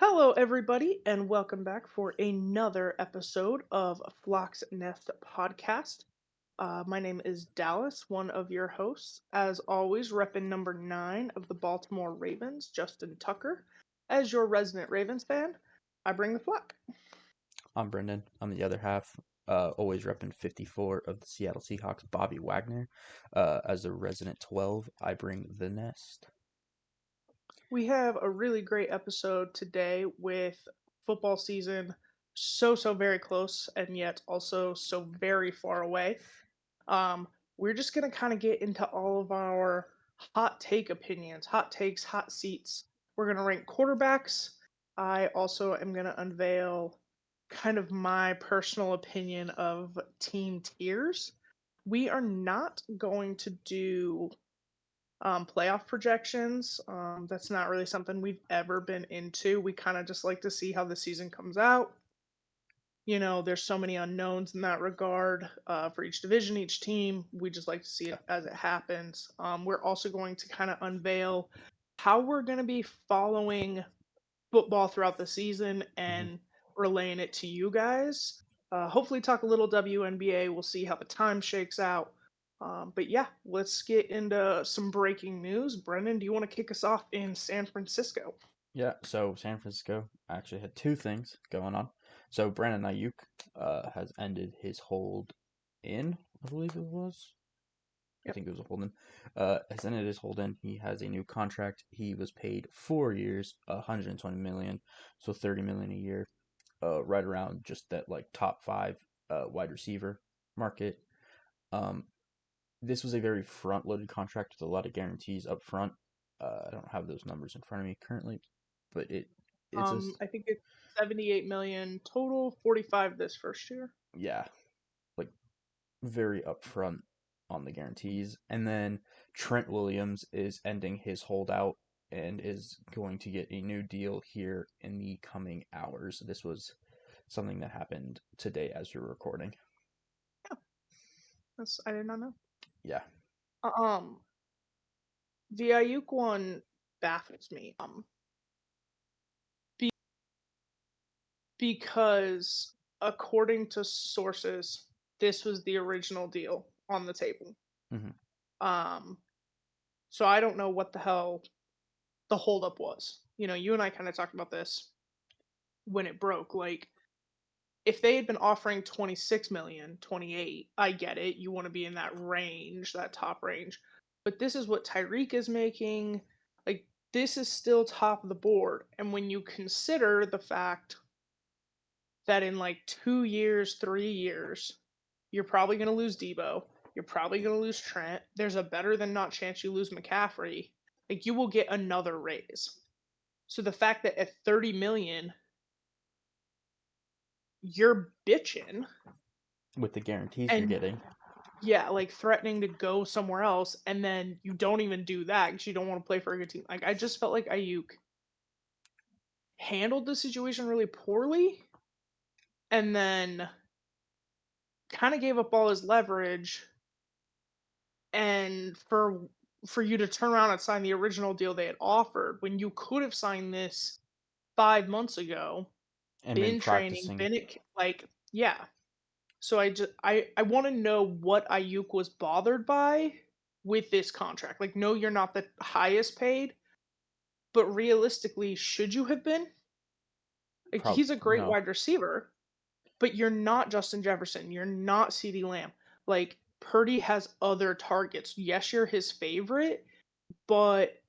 Hello, everybody, and welcome back for another episode of Flock's Nest Podcast. My name is Dallas, one of your hosts. As always, repping number 9 of the Baltimore Ravens, Justin Tucker. As your resident Ravens fan, I bring the flock. I'm Brendan. I'm the other half, always repping 54 of the Seattle Seahawks, Bobby Wagner. As a resident 12, I bring the nest. We have a really great episode today with football season so very close and yet also so very far away. Um, we're just gonna kind of get into all of our hot take opinions, hot takes, hot seats. We're gonna rank quarterbacks. I also am gonna unveil kind of my personal opinion of team tiers. We are not going to do playoff projections. That's not really something we've ever been into. We kind of just like to see how the season comes out. There's so many unknowns in that regard for each division, each team. We just like to see Yeah. it as it happens. We're also going to kind of unveil how we're going to be following football throughout the season hmm and relaying it to you guys. Hopefully, talk a little WNBA. We'll see how the time shakes out. But yeah, let's get into some breaking news. Brendan, do you want to kick us off in San Francisco? Yeah, so San Francisco actually had two things going on. So Brandon Ayuk has ended his hold in, I believe it was. I Yep. think it was a hold in. Has ended his hold in. He has a new contract. He was paid 4 years, 120 million, so 30 million a year. Right around just that like top five wide receiver market. Um, this was a very front loaded contract with a lot of guarantees up front. I don't have those numbers in front of me currently, but it's a I think it's 78 million total, 45 this first year. yeah, like very upfront on the guarantees. And then Trent Williams is ending his holdout and is going to get a new deal here in the coming hours. This was something that happened today as we're recording. Yeah, that's I did not know. Yeah. Um, the Ayuk one baffles me. Be- because according to sources, this was the original deal on the table. hmm Um, so I don't know what the hell the holdup was. You and I kind of talked about this when it broke. Like, if they had been offering 26 million, 28, I get it. You want to be in that range, that top range. But this is what Tyreek is making. Like, this is still top of the board. And when you consider the fact that in like 2 years, 3 years, you're probably going to lose Debo. You're probably going to lose Trent. There's a better than not chance you lose McCaffrey. Like, you will get another raise. So the fact that at 30 million, you're bitching With the guarantees you're and getting. yeah, like threatening to go somewhere else, and then you don't even do that because you don't want to play for a good team. Like, I just felt like Ayuk handled the situation really poorly, and then kind of gave up all his leverage, and for you to turn around and sign the original deal they had offered when you could have signed this 5 months ago, And been been training, practicing. been like yeah. So I want to know what Ayuk was bothered by with this contract. Like, no, you're not the highest paid, but realistically, should you have been? Like, he's a great No. wide receiver, but you're not Justin Jefferson. You're not CeeDee Lamb. Like, Purdy has other targets. Yes, you're his favorite, but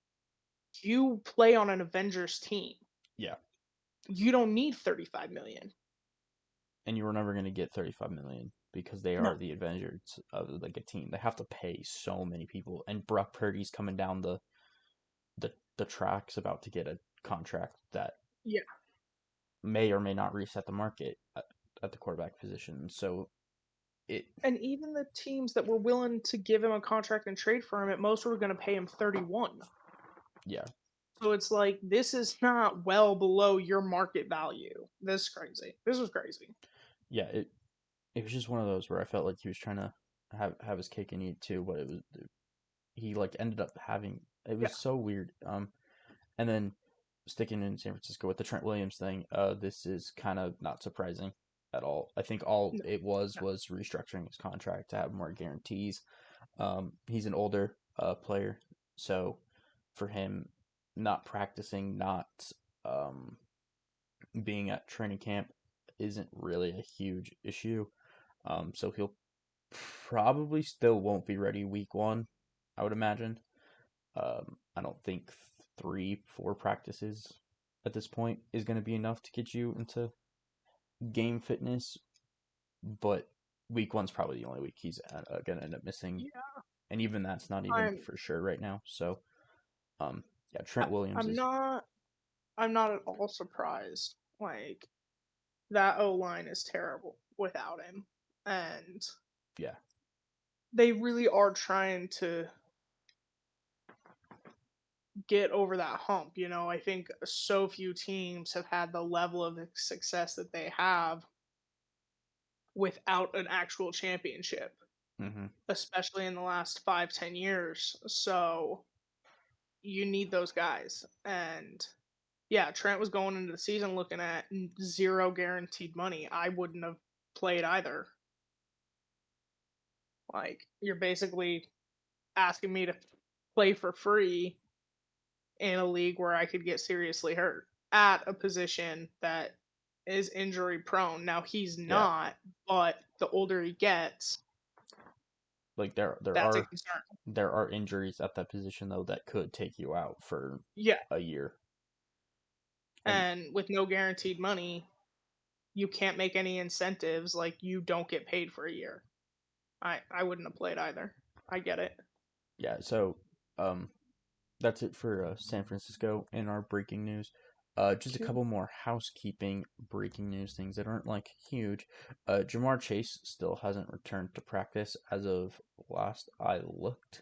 you play on an Avengers team. Yeah. You don't need 35 million. And you were never going to get 35 million because they are No. the Avengers of like a team. They have to pay so many people. And Brock Purdy's coming down the tracks about to get a contract that Yeah. may or may not reset the market at the quarterback position. So it And even the teams that were willing to give him a contract and trade for him, at most were going to pay him 31. yeah. So it's like, this is not well below your market value. This is crazy. This was crazy. Yeah, it was just one of those where I felt like he was trying to have his cake and eat it too, but it was he like ended up having it Yeah. was so weird. And then sticking in San Francisco with the Trent Williams thing, this is kind of not surprising at all. I think all No, it was no. was restructuring his contract to have more guarantees. He's an older player, so for him, not practicing, not um, being at training camp isn't really a huge issue. So he'll probably still won't be ready week one, I would imagine. I don't think 3, 4 practices at this point is going to be enough to get you into game fitness, but week one's probably the only week he's going to end up missing, Yeah, and even that's not even I'm for sure right now. So, um, yeah, I, Trent Williams I'm is not I'm not at all surprised. Like that O line is terrible without him, and yeah, they really are trying to get over that hump. I think so few teams have had the level of success that they have without an actual championship, hmm especially in the last 5-10 years. So you need those guys. And yeah, Trent was going into the season looking at zero guaranteed money. I wouldn't have played either. Like, you're basically asking me to play for free in a league where I could get seriously hurt at a position that is injury prone. Now, he's yeah. not, but the older he gets, Like there that's a are concern. there are injuries at that position though that could take you out for Yeah. a year, and And with no guaranteed money, you can't make any incentives. Like, you don't get paid for a year. I wouldn't have played either. I get it. yeah. So, um, that's it for San Francisco in our breaking news. Just a Cool. couple more housekeeping breaking news things that aren't like huge. Jamar Chase still hasn't returned to practice as of last I looked.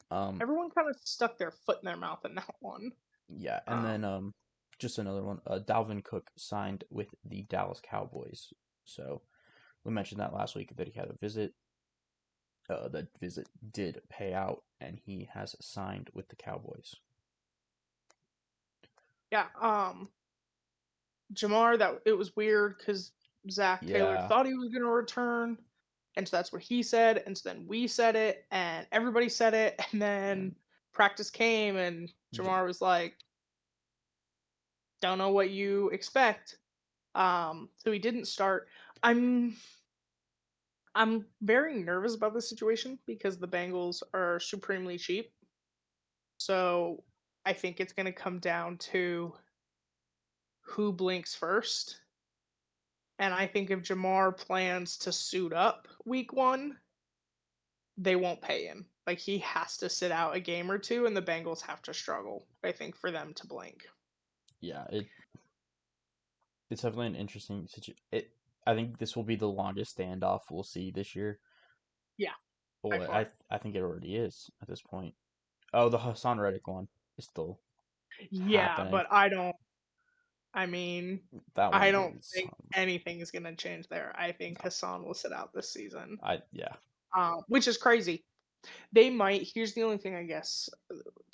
Um, Everyone kind of stuck their foot in their mouth in that one. yeah, and then Um, just another one. Dalvin Cook signed with the Dallas Cowboys. So we mentioned that last week that he had a visit. That visit did pay out, and he has signed with the Cowboys. yeah. Jamar, that it was weird because Zach Taylor Yeah, thought he was going to return, and so that's what he said, and so then we said it, and everybody said it, and then and practice came, and Jam- Jamar was like, "Don't know what you expect." So he didn't start. I'm I'm very nervous about this situation because the Bengals are supremely cheap. So I think it's going to come down to who blinks first. And I think if Jamar plans to suit up week one, they won't pay him. Like, he has to sit out a game or two, and the Bengals have to struggle, I think, for them to blink. yeah, it's definitely an interesting situation. I think this will be the longest standoff we'll see this year. Yeah, by Well, far. I think it already is at this point. Oh, the Hassan Reddick one is still Yeah, happening. but I mean, That I one don't is, think anything is going to change there. I think Hassan will sit out this season, yeah, which is crazy. They might. Here's the only thing, I guess,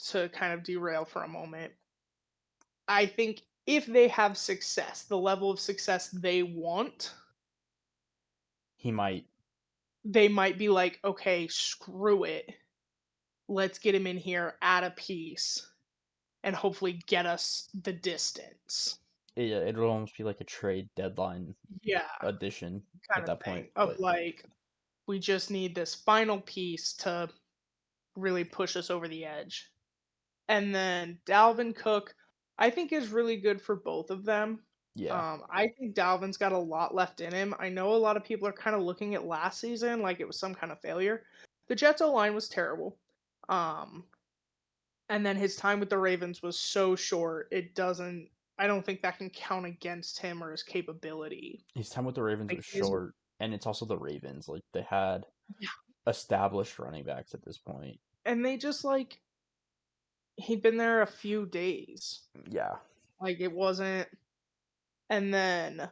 to kind of derail for a moment. I think if they have success, the level of success they want, he might. they might be like, okay, screw it. Let's get him in here at a piece and hopefully get us the distance. Yeah, it'll almost be like a trade deadline Yeah, addition kind at of that point. thing. Of But like, we just need this final piece to really push us over the edge. And then Dalvin Cook, I think is really good for both of them. yeah, I think Dalvin's got a lot left in him. I know a lot of people are kind of looking at last season like it was some kind of failure. The Jets O line was terrible. Um, and then his time with the Ravens was so short. I don't think that can count against him or his capability. his time with the Ravens Like was his short, and it's also the Ravens. Like they had Yeah. established running backs at this point. And they just like he'd been there a few days. Yeah, Like it wasn't and then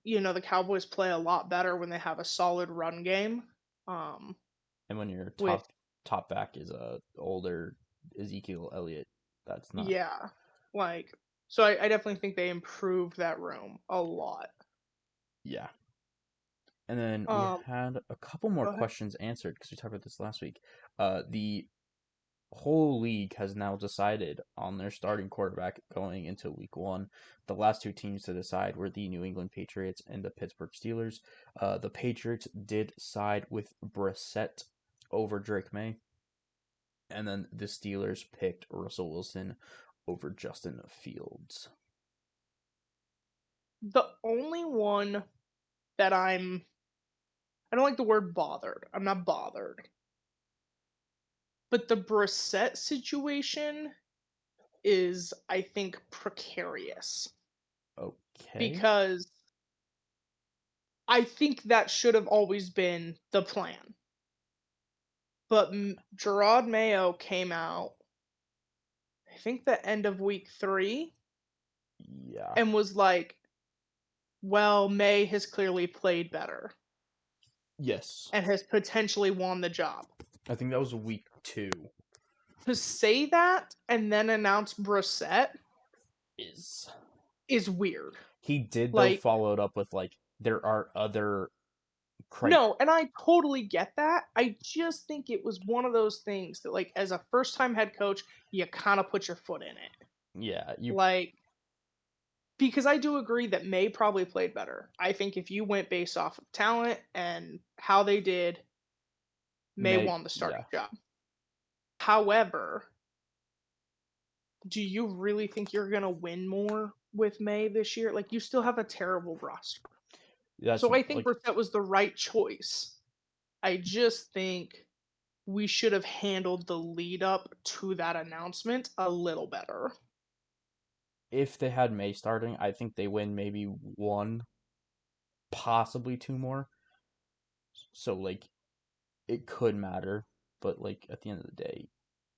the Cowboys play a lot better when they have a solid run game. Um and when your with top back is a older Ezekiel Elliott, that's not Yeah. Like, so I definitely think they improved that room a lot. Yeah. And then we Um, had a couple more Go ahead. questions answered because we talked about this last week. The whole league has now decided on their starting quarterback going into week one. The last two teams to decide were the New England Patriots and the Pittsburgh Steelers. The Patriots did side with Brissett over Drake May, and then the Steelers picked Russell Wilson over Justin Fields. The only one that I don't like the word bothered. I'm not bothered. But the Brissett situation is, I think, precarious Okay. because I think that should have always been the plan. But Gerard Mayo came out, I think, the end of week 3 Yeah. and was like, well, May has clearly played better Yes. and has potentially won the job. I think that was week two. To say that and then announce Brissett Is is weird. he did though Like, follow it up with like there are other cri no, and I totally get that. I just think it was one of those things that, like, as a first time head coach, you kind of put your foot in it. yeah, you Like, because I do agree that May probably played better. I think if you went based off of talent and how they did, May may won the yeah. starting job. However, do you really think you're going to win more with May this year? Like, you still have a terrible roster. That's So I think like Brissett was the right choice. I just think we should have handled the lead up to that announcement a little better. if they had May starting, I think they win maybe one, possibly two more. So like it could matter, but like at the end of the day,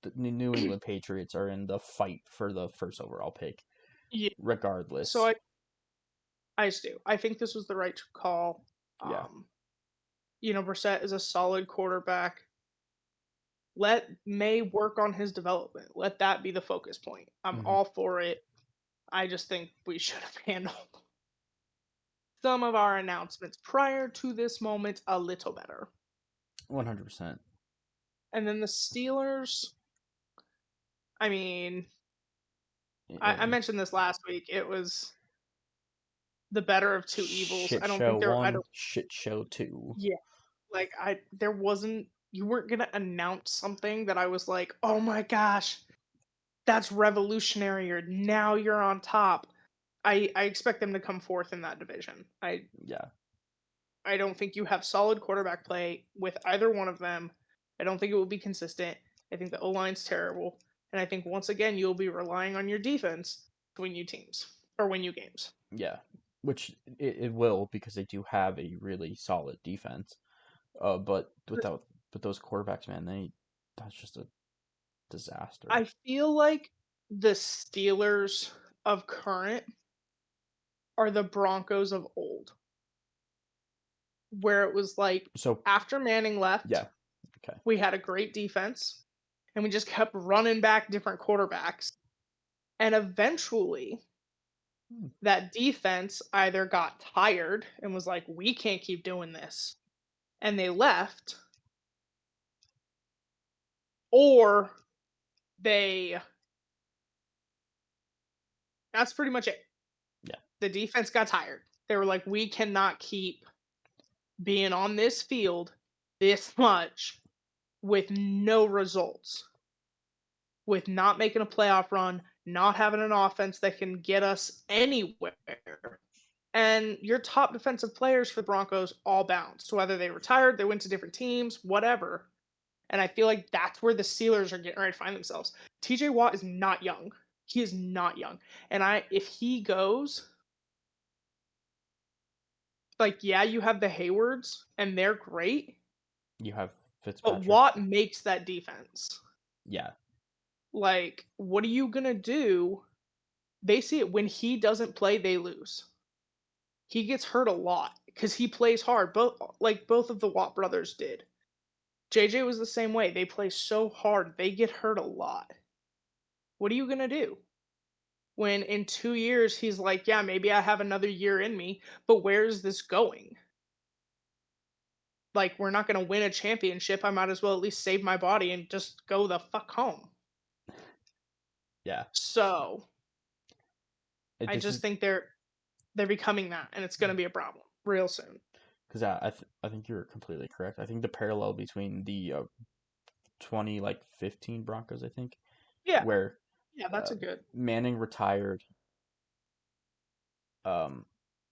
the New England Patriots are in the fight for the first overall pick, Yeah. So regardless. I just do. I think this was the right call. Yeah. Um, Brissett is a solid quarterback. Let May work on his development. Let that be the focus point. I'm Hmm. all for it. I just think we should have handled some of our announcements prior to this moment a little better. 100%. And then the Steelers, I mean, I And mentioned this last week. It was the better of two evils. shit I don't think show there. I one, don't. shit show two. Yeah, like there wasn't. You weren't gonna announce something that I was like, oh my gosh, that's revolutionary, or now you're on top. I expect them to come fourth in that division. Yeah. I don't think you have solid quarterback play with either one of them. I don't think it will be consistent. I think the O line's terrible, and I think once again you'll be relying on your defense to win you teams or win you games. Yeah. Which it will because they do have a really solid defense. But with those quarterbacks, man, that's just a disaster. I feel like the Steelers of current are the Broncos of old, where it was like So after Manning left, yeah, okay. we had a great defense and we just kept running back different quarterbacks. And eventually, Hmm. that defense either got tired and was like, we can't keep doing this, and they left, or they that's pretty much it. Yeah, The defense got tired. They were like, we cannot keep being on this field this much with no results, with not making a playoff run, not having an offense that can get us anywhere. And your top defensive players for the Broncos all bounced. Whether they retired, they went to different teams, whatever. And I feel like that's where the Steelers are getting ready to find themselves. TJ Watt is not young. He is not young. And if he goes, like, yeah, you have the Haywards and they're great, you have but Fitzpatrick. Watt makes that defense. Yeah, Like, what are you gonna do? They see it when he doesn't play, they lose. He gets hurt a lot because he plays hard. Both of the Watt brothers did. JJ was the same way. They play so hard, they get hurt a lot. What are you gonna do? when in 2 years he's like, "Yeah, maybe I have another year in me, but where is this going? Like, we're not gonna win a championship. I might as well at least save my body and just go the fuck home." Yeah, So, I this just is think they're becoming that, and it's gonna be a problem real soon. because I think you're completely correct. I think the parallel between the 2015 Broncos, I think, Yeah, where yeah, that's uh, a good. Manning retired. Um,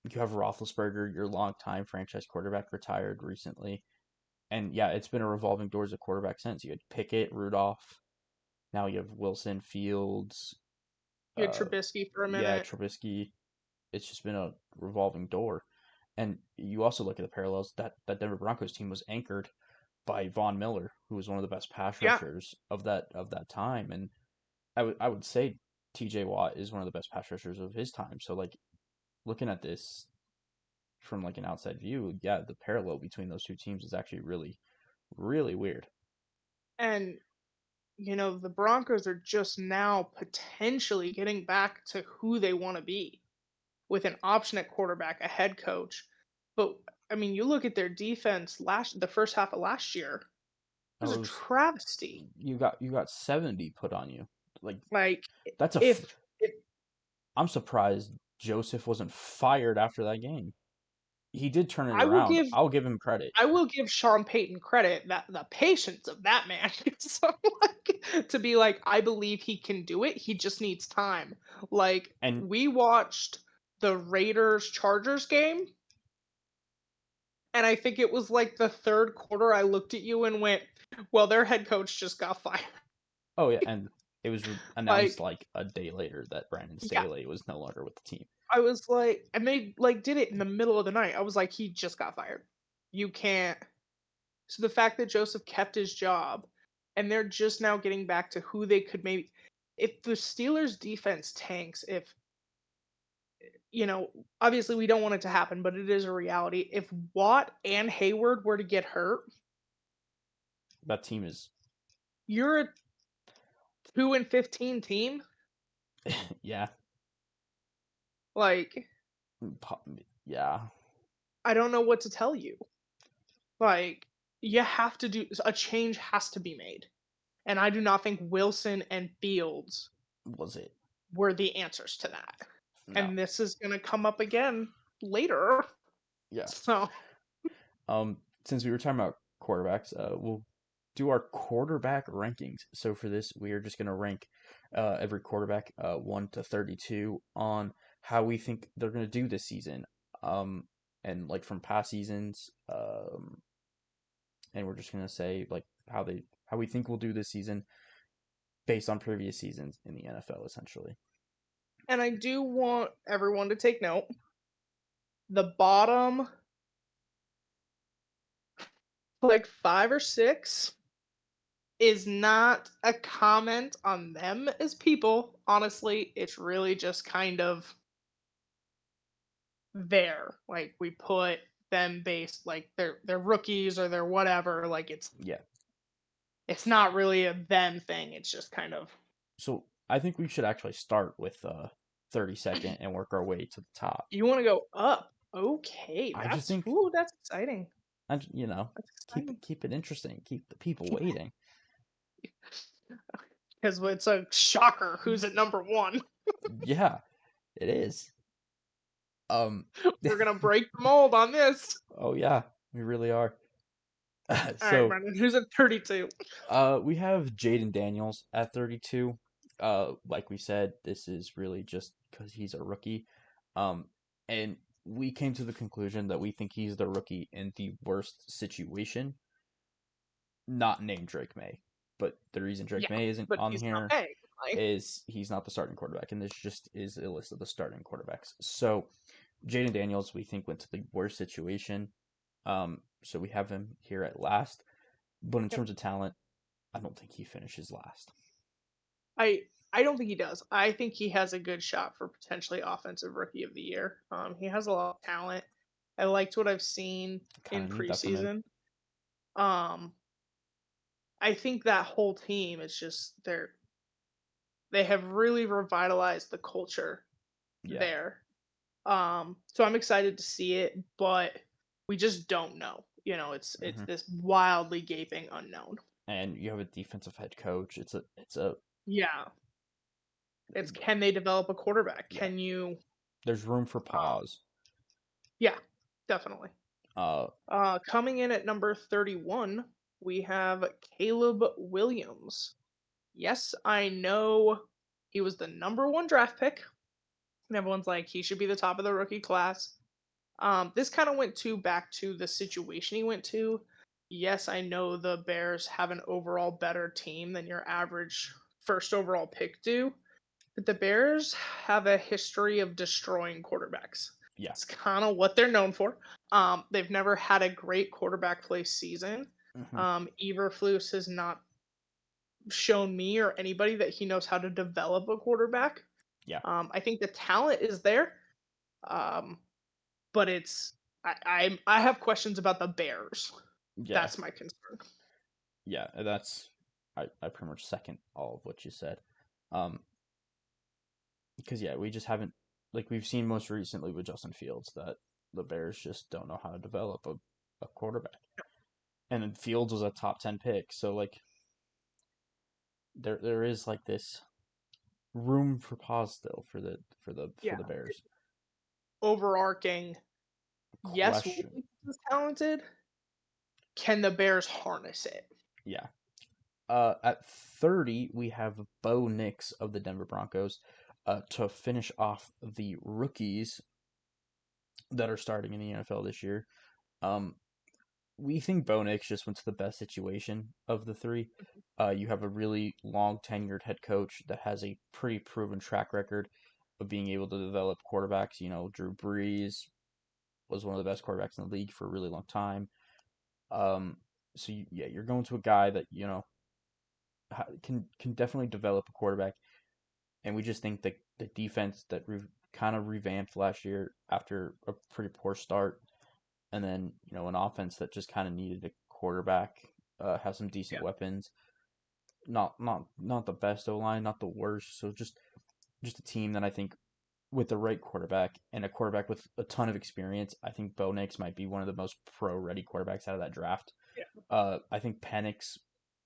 you have Roethlisberger, your longtime franchise quarterback, retired recently, and yeah, it's been a revolving doors of quarterback since. You had Pickett, Rudolph. Now you have Wilson, Fields. You had Uh, Trubisky for a yeah, minute. Trubisky. It's just been a revolving door. And you also look at the parallels that Denver Broncos team was anchored by Von Miller, who was one of the best pass Yeah, rushers of that time. And I would say TJ Watt is one of the best pass rushers of his time. So like looking at this from like an outside view, yeah, the parallel between those two teams is actually really weird. and the Broncos are just now potentially getting back to who they want to be with an option at quarterback, a head coach. But I mean, you look at their defense the first half of last year, it I was a was travesty. you got 70 put on you. Like Like that's a if I'm surprised Joseph wasn't fired after that game. He did turn it I will around. give I'll give him credit. I will give Sean Payton credit that the patience of that man so, to be like, I believe he can do it. He just needs time. Like And we watched the Raiders Chargers game, and I think it was like the third quarter. I looked at you and went, "Well, their head coach just got fired." oh yeah, and it was announced Like, like a day later that Brandon yeah, Staley was no longer with the team. I was like, and they like did it in the middle of the night. I was like, he just got fired. You can't. So the fact that Joseph kept his job and they're just now getting back to who they could maybe, if the Steelers defense tanks, if you know, obviously we don't want it to happen, but it is a reality. If Watt and Hayward were to get hurt, That team is you're a 2-15 team. yeah, Like, yeah, I don't know what to tell you. Like, you have to do a change has to be made. And I do not think Wilson and Fields was it? were the answers to that. No. And this is going to come up again later. Yeah. So, Since we were talking about quarterbacks, we'll do our quarterback rankings. So for this, we are just gonna rank every quarterback 1 to 32 on how we think they're gonna do this season. And like from past seasons, and we're just gonna say like how we think we'll do this season based on previous seasons in the NFL, essentially. and I do want everyone to take note. The bottom, like 5 or 6, is not a comment on them as people. Honestly, it's really just kind of there. Like we put them based like they're rookies or they're whatever. Like Yeah. it's not really a them thing. It's just kind of. So I think we should actually start with 32nd and work our way to the top. You want to go up? Okay, I just think that's exciting. you know, That's exciting keep it interesting, keep the people waiting. because it's a shocker. Who's at number one? Yeah, it is. Um, We're gonna break the mold on this. oh yeah, we really are. All right, So, Brendan. Who's at 32? we have Jaden Daniels at 32. Like we said, this is really just because he's a rookie. Um, and we came to the conclusion that we think he's the rookie in the worst situation, not named Drake May. But the reason Yeah, Drake May isn't but on he's not here paying. Like, is he's not the starting quarterback, and this just is a list of the starting quarterbacks. So Jaden Daniels, we think, went to the worst situation. So we have him here at last. But in yep. terms of talent, I don't think he finishes last. I don't think he does. I think he has a good shot for potentially offensive rookie of the year. He has a lot of talent. I liked what I've seen Kind in of need that from him. preseason. Um, I think that whole team is just They have really revitalized the culture Yeah. there. So I'm excited to see it, but we just don't know. It's Hmm. this wildly gaping unknown. And you have a defensive head coach. It's a Yeah, it's can they develop a quarterback? yeah. Can you? There's room for Um, pause. yeah, definitely. Uh, Coming in at number 31, we have Caleb Williams. Yes, I know he was the number one draft pick, and everyone's like he should be the top of the rookie class. This kind of went back to the situation he went to. Yes, I know the Bears have an overall better team than your average first overall pick do, but the Bears have a history of destroying quarterbacks. yeah. It's kind of what they're known for. They've never had a great quarterback play season. Hmm. Eberflus has not shown me or anybody that he knows how to develop a quarterback. Yeah. I think the talent is there. Um, but I have questions about the Bears. Yeah. That's my concern. Yeah. That's I pretty much second all of what you said. Um, because yeah, we just haven't like we've seen most recently with Justin Fields that the Bears just don't know how to develop a quarterback. And then Fields was a top 10 pick, so like there is like this room for pause still for Yeah, the Bears. overarching. Yes, Question. Williams is talented. Can the Bears harness it? Yeah. At 30, we have Bo Nix of the Denver Broncos to finish off the rookies that are starting in the NFL this year. Um, we think Bo Nix just went to the best situation of the three. You have a really long tenured head coach that has a pretty proven track record of being able to develop quarterbacks. You know, Drew Brees was one of the best quarterbacks in the league for a really long time. Um, yeah, you're going to a guy that can definitely develop a quarterback, and we just think that the defense that kind of revamped last year after a pretty poor start, and then an offense that just kind of needed a quarterback, has some decent Yeah, weapons. Not the best O line, not the worst. So just a team that I think with the right quarterback and a quarterback with a ton of experience, I think Bo Nix might be one of the most pro ready quarterbacks out of that draft. yeah, I think Penix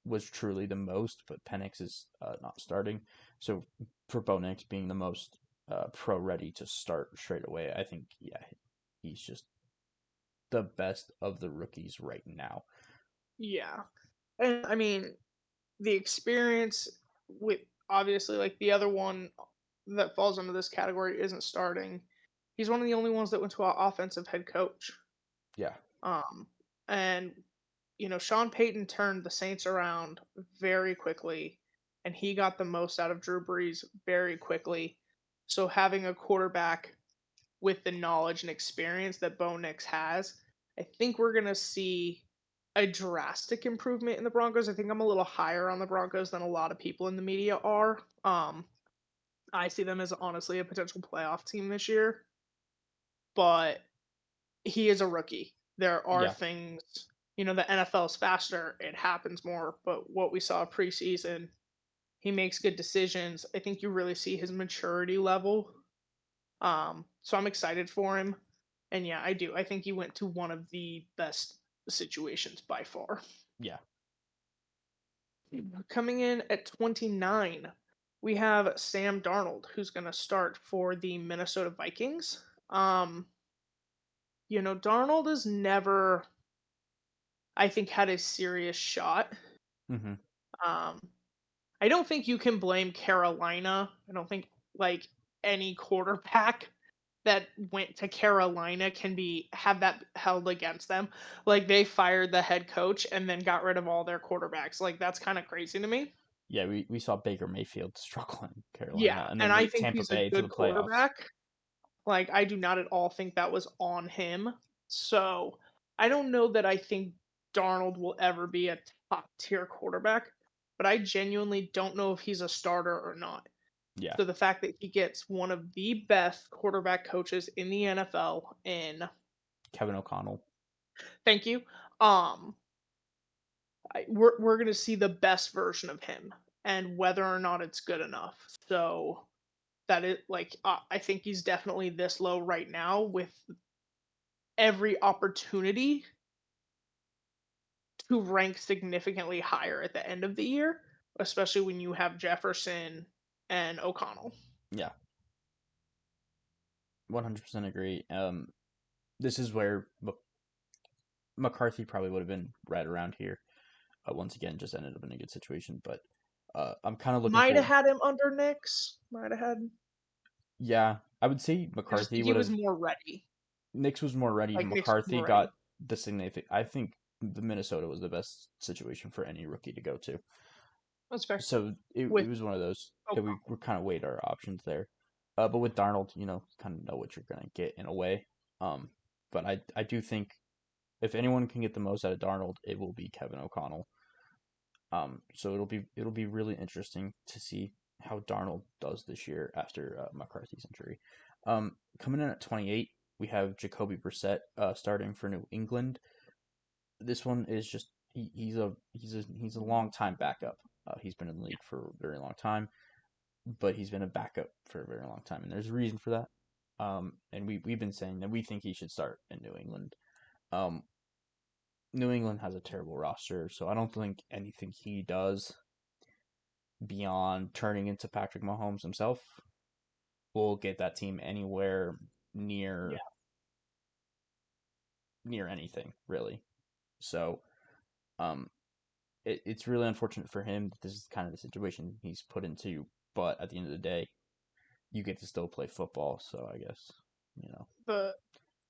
was truly the most, but Penix is not starting. So for Bo Nix being the most pro ready to start straight away, I think yeah, he's just the best of the rookies right now. yeah. And I mean, the experience with obviously like the other one that falls under this category isn't starting. He's one of the only ones that went to an offensive head coach. Yeah, Um, and Sean Payton turned the Saints around very quickly, and he got the most out of Drew Brees very quickly. So having a quarterback with the knowledge and experience that Bo Nix has, I think we're gonna see a drastic improvement in the Broncos. I think I'm a little higher on the Broncos than a lot of people in the media are. I see them as honestly a potential playoff team this year, but he is a rookie. There are yeah, things, the NFL is faster, it happens more, but what we saw preseason, he makes good decisions. I think you really see his maturity level. So I'm excited for him. And yeah, I do. I think he went to one of the best situations by far. yeah. Coming in at 29, we have Sam Darnold, who's going to start for the Minnesota Vikings. Darnold has never, I think, had a serious shot. Hmm. Um, I don't think you can blame Carolina. I don't think like any quarterback that went to Carolina can be have that held against them. Like they fired the head coach and then got rid of all their quarterbacks. Like that's kind of crazy to me. Yeah, we saw Baker Mayfield struggle in Carolina, Yeah, and and then I went think Tampa he's a Bay to good the playoffs. quarterback. Like I do not at all think that was on him. So I don't know that I think Darnold will ever be a top tier quarterback, but I genuinely don't know if he's a starter or not. Yeah, So the fact that he gets one of the best quarterback coaches in the NFL in Kevin O'Connell. thank you. We're gonna see the best version of him. and whether or not it's good enough. So I think he's definitely this low right now with every opportunity to rank significantly higher at the end of the year, especially when you have Jefferson and O'Connell. Yeah, 100% agree. This is where McCarthy probably would have been right around here. Once again, just ended up in a good situation, but I'm kind of looking Might have forward. had him under Knicks. Might have had. Yeah, I would say I just McCarthy think he would was have. more ready. Knicks was more ready. Like Knicks was McCarthy more got ready. the significant. I think the Minnesota was the best situation for any rookie to go to. That's fair. So it With was one of those that we O'Connell. were kind of weighed our options there. But with Darnold, kind of know what you're gonna get in a way. Um, but I do think if anyone can get the most out of Darnold, it will be Kevin O'Connell. So it'll be really interesting to see how Darnold does this year after McCarthy's injury. Coming in at 28, we have Jacoby Brissett starting for New England. This one is just he's a long time backup. He's been in the league for a very long time, but he's been a backup for a very long time, and there's a reason for that. And we've been saying that we think he should start in New England. Um, New England has a terrible roster, so I don't think anything he does beyond turning into Patrick Mahomes himself will get that team anywhere Yeah. near anything really. So um, it's really unfortunate for him that this is kind of the situation he's put into. But at the end of the day, you get to still play football. So I guess you know, The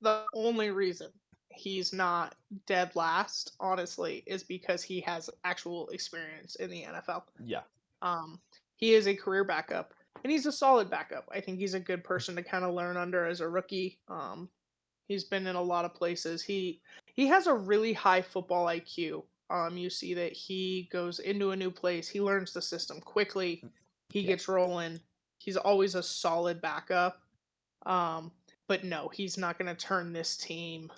the only reason he's not dead last, honestly, is because he has actual experience in the NFL. yeah, Um, he is a career backup, and he's a solid backup. I think he's a good person to kind of learn under as a rookie. He's been in a lot of places. He has a really high football IQ. You see that he goes into a new place, he learns the system quickly, he yeah, gets rolling. He's always a solid backup. Um, but no, he's not going to turn this team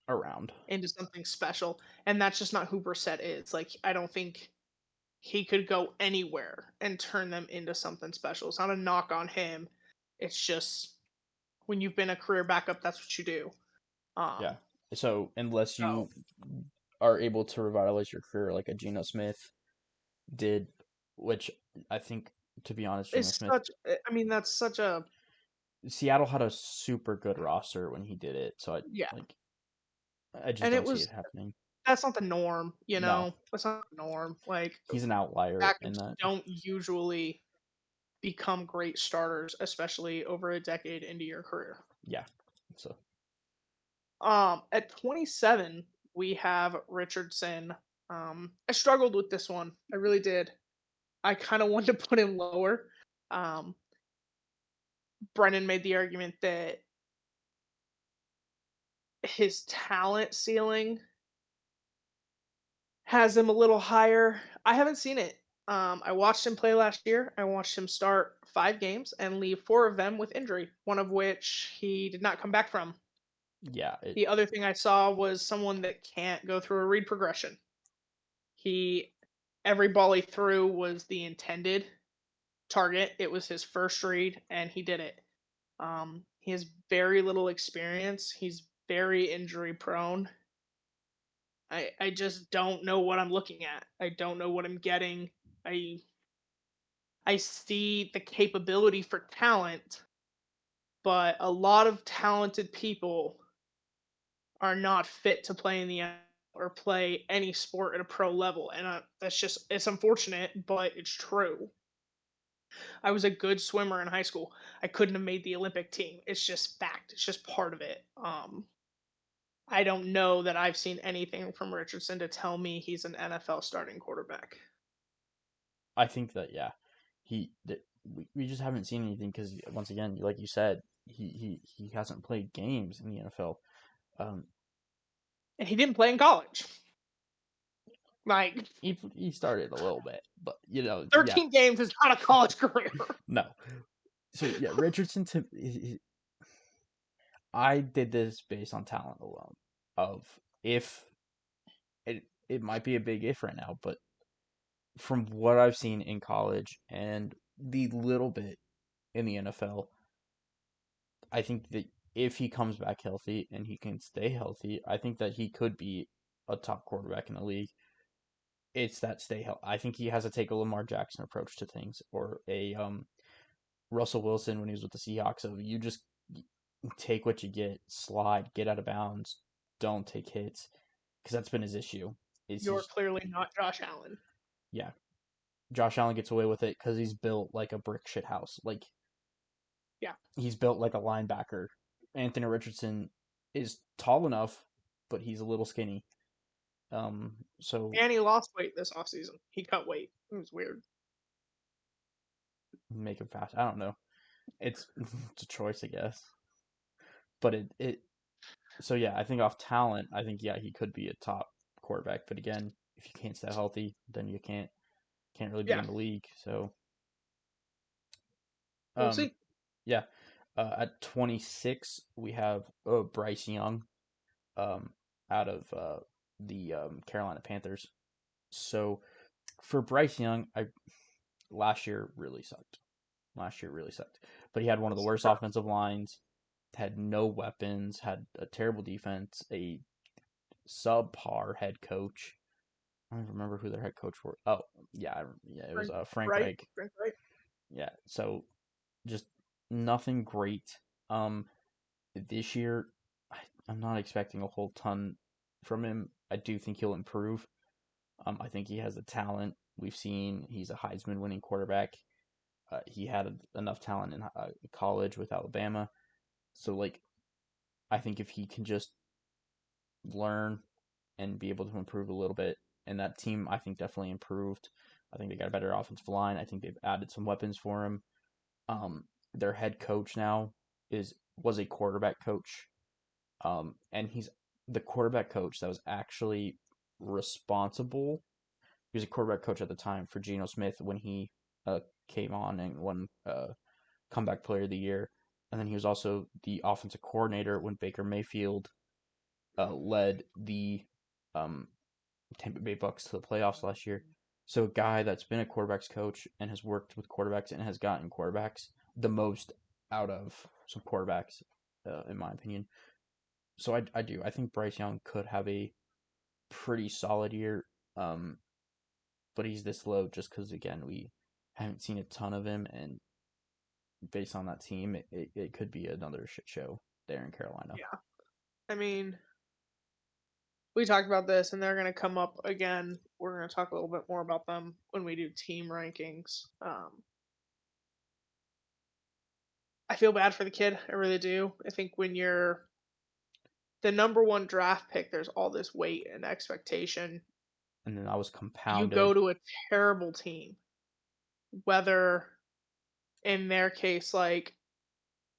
around. into something special, and that's just not who Brissett is. Like I don't think he could go anywhere and turn them into something special. It's not a knock on him. It's just when you've been a career backup, that's what you do. Yeah. Um, So unless so you are able to revitalize your career like a Geno Smith did, which I think, to be honest, Geno it's Smith, such. I mean, that's such a Seattle had a super good roster when he did it. So yeah, I just and it don't see it was happening. that's not the norm. No, That's not the norm. Like he's an outlier in backups that. don't usually become great starters, especially over a decade into your career. Yeah. So At 27, we have Richardson. I struggled with this one. I really did. I kind of wanted to put him lower. Um, Brennan made the argument that his talent ceiling has him a little higher. I haven't seen it. I watched him play last year. I watched him start 5 games and leave 4 of them with injury, one of which he did not come back from. yeah, The other thing I saw was someone that can't go through a read progression. He Every ball he threw was the intended target. It was his first read, and he did it. He has very little experience. He's very injury prone. I just don't know what I'm looking at. I don't know what I'm getting. I I see the capability for talent, but a lot of talented people are not fit to play in the NFL or play any sport at a pro level, and that's just it's unfortunate, but it's true. I was a good swimmer in high school. I couldn't have made the Olympic team. It's just fact. It's just part of it. I don't know that I've seen anything from Richardson to tell me he's an NFL starting quarterback. I think that yeah, we just haven't seen anything because once again, like you said, he hasn't played games in the NFL. Um, And he didn't play in college. Like he started a little bit, but 13 games is not a college career. no. So yeah, Richardson to I did this based on talent alone. Of if it might be a big if right now, but from what I've seen in college and the little bit in the NFL, I think that if he comes back healthy and he can stay healthy, I think that he could be a top quarterback in the league. It's that stay healthy. I think he has to take a Lamar Jackson approach to things, or a Russell Wilson when he was with the Seahawks. Of you just take what you get, slide, get out of bounds, don't take hits, because that's been his issue. Is You're he's clearly not Josh Allen. yeah. Josh Allen gets away with it because he's built like a brick shit house. Like Yeah. he's built like a linebacker. Anthony Richardson is tall enough, but he's a little skinny. So And he lost weight this offseason. He cut weight. It was weird. make him fast. I don't know. It's it's a choice, I guess. But it so yeah, I think off talent, I think yeah, he could be a top quarterback. But again, if you can't stay healthy, then you can't really be Yeah. in the league. So We'll um see. yeah. At 26, we have Bryce Young um out of the Carolina Panthers. So for Bryce Young, I last year really sucked. Last year really sucked. But he had one of the It's worst rough. offensive lines, had no weapons, had a terrible defense, a subpar head coach. I don't even remember who their head coach was. Oh, yeah, yeah, it was Frank Frank Wright. Reich. Frank Wright. Yeah, so just nothing great. Um, this year, I'm not expecting a whole ton from him. I do think he'll improve. I think he has the talent. We've seen he's a Heisman winning quarterback. He had enough talent in college with Alabama. So, like, I think if he can just learn and be able to improve a little bit, and that team, I think, definitely improved. I think they got a better offensive line. I think they've added some weapons for him. Their head coach now is was a quarterback coach, and he's the quarterback coach that was actually responsible. He was a quarterback coach at the time for Geno Smith when he uh, came on and won comeback player of the year. And then he was also the offensive coordinator when Baker Mayfield led the um, Tampa Bay Bucks to the playoffs last year. So a guy that's been a quarterbacks coach and has worked with quarterbacks and has gotten quarterbacks the most out of some quarterbacks, in my opinion. So I do. I think Bryce Young could have a pretty solid year, um, but he's this low just because, again, we haven't seen a ton of him. And based on that team, it could be another shit show there in Carolina. Yeah. I mean, we talked about this, and they're going to come up again. We're going to talk a little bit more about them when we do team rankings. I feel bad for the kid. I really do. I think when you're the number one draft pick, there's all this weight and expectation. And then I was You go compounded. to a terrible team, whether in their case, like,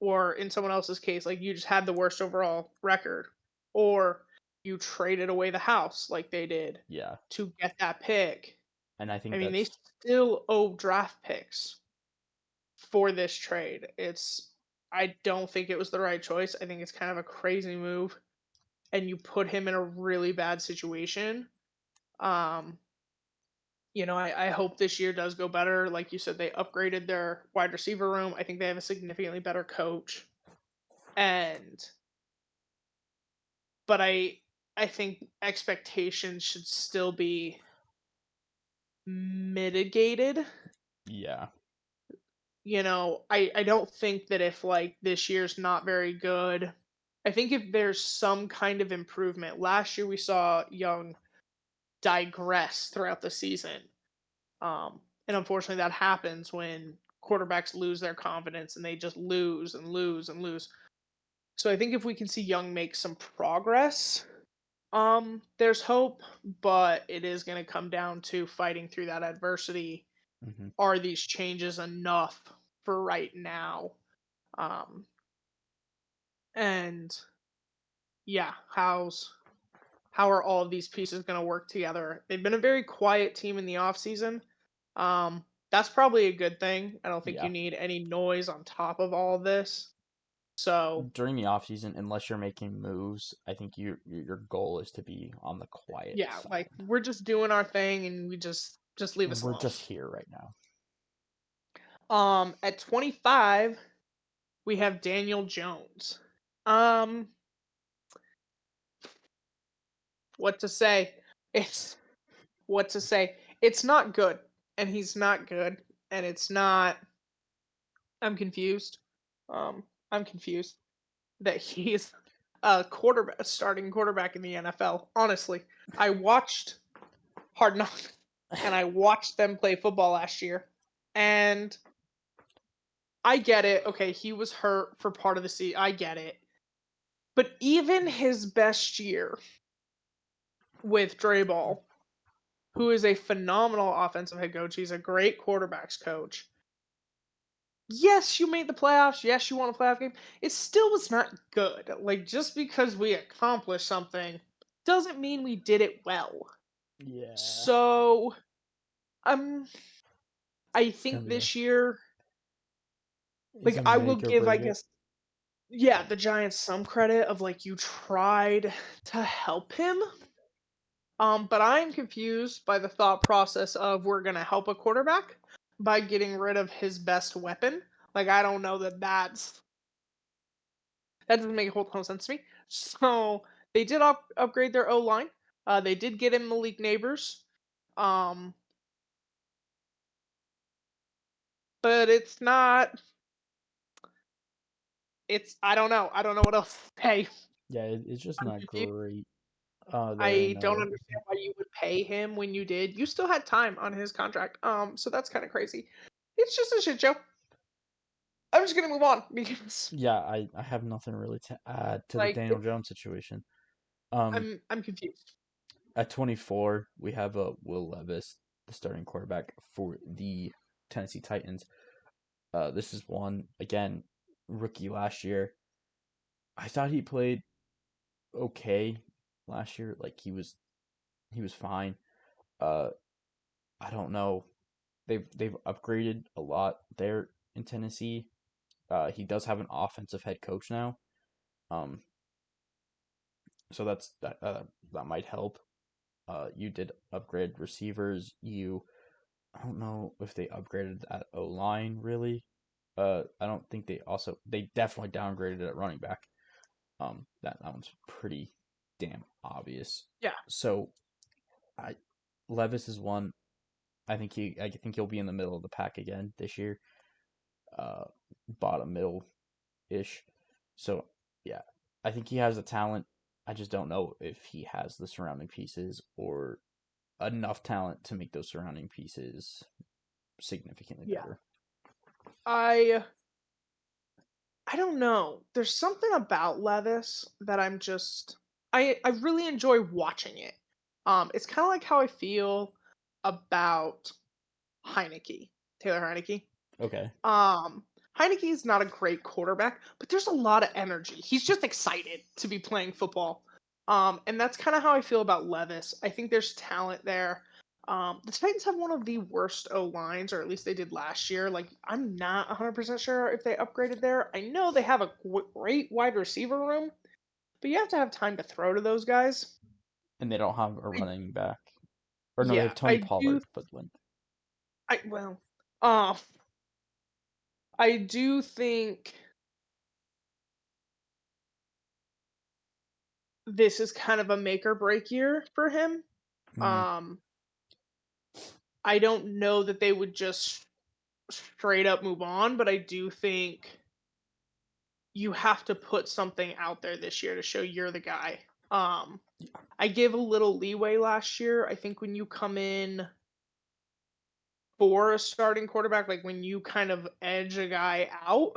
or in someone else's case, like you just had the worst overall record, or you traded away the house like they did Yeah. to get that pick. And I I think mean, they that's, still owe draft picks for this trade. I don't think it was the right choice. I think it's kind of a crazy move, and you put him in a really bad situation. Um, I hope this year does go better. Like you said, they upgraded their wide receiver room. I think they have a significantly better coach. And but I think expectations should still be mitigated. yeah. I don't think that if like this year's not very good, I think if there's some kind of improvement. Last year we saw Young digress throughout the season. And unfortunately that happens when quarterbacks lose their confidence and they just lose and lose and lose. So I think if we can see Young make some progress, there's hope, but it is going to come down to fighting through that adversity. Hmm. Are these changes enough for right now? Um, and yeah, how are all of these pieces going to work together? They've been a very quiet team in the off season. That's probably a good thing. I don't think you Yeah. need any noise on top of all of this. So During the off season, unless you're making moves, I think your goal is to be on the quiet yeah, like side. we're just doing our thing, and we just Just leave us We're alone. just here right now. At 25, we have Daniel Jones. Um, what to say? It's what to say. It's not good, and he's not good, and it's not. I'm confused. I'm confused that he's a starting quarterback in the NFL. Honestly, I watched Hard Knocks, and I watched them play football last year, and I get it. Okay, he was hurt for part of the season. I get it. But even his best year with Dre Ball, who is a phenomenal offensive head coach, he's a great quarterbacks coach. Yes, you made the playoffs. Yes, you won a playoff game. It still was not good. Like, just because we accomplished something doesn't mean we did it well. Yeah. So, um, I It's think kind of this year, it's like, a I will make or give, I break it. guess, yeah, the Giants some credit of like you tried to help him. But I'm confused by the thought process of we're gonna help a quarterback by getting rid of his best weapon. Like I don't know that doesn't make a whole ton of sense to me. So they did upgrade their O line. They did get in Malik Neighbors. Um, but it's not. It's I don't know. I don't know what else to say. Yeah, it's just I'm not confused. great there. I don't No. understand why you would pay him when you did. You still had time on his contract. So that's kind of crazy. It's just a shit show. I'm just gonna move on because Yeah, I have nothing really to add to the like Daniel Jones situation. Um, I'm confused. at 24, we have Will Levis, the starting quarterback for the Tennessee Titans. This is one again, rookie last year. I thought he played okay last year. Like he was fine. Uh, I don't know. They've upgraded a lot there in Tennessee. He does have an offensive head coach now. Um, so that might help. You did upgrade receivers. I don't know if they upgraded that O line really. I don't think they definitely downgraded at running back. That one's pretty damn obvious. Yeah, So I Levis is one. I think he'll be in the middle of the pack again this year. Uh, bottom middle ish. So yeah, I think he has the talent. I just don't know if he has the surrounding pieces or enough talent to make those surrounding pieces significantly yeah. better. I I don't know. There's something about Levis that I really enjoy watching it. It's kind of like how I feel about Heineke, Taylor Heineke. Okay. Um, Heineke is not a great quarterback, but there's a lot of energy. He's just excited to be playing football. And that's kind of how I feel about Levis. I think there's talent there. The Titans have one of the worst O lines, or at least they did last year. Like, I'm not 100% sure if they upgraded there. I know they have a great wide receiver room, but you have to have time to throw to those guys. And they don't have a I, running back. Or no, they have yeah, Tony Pollard, but when well, uh, I do think this is kind of a make or break year for him. mm, Um, I don't know that they would just straight up move on, but I do think you have to put something out there this year to show you're the guy. I give a little leeway last year. I think when you come in for a starting quarterback, like when you kind of edge a guy out,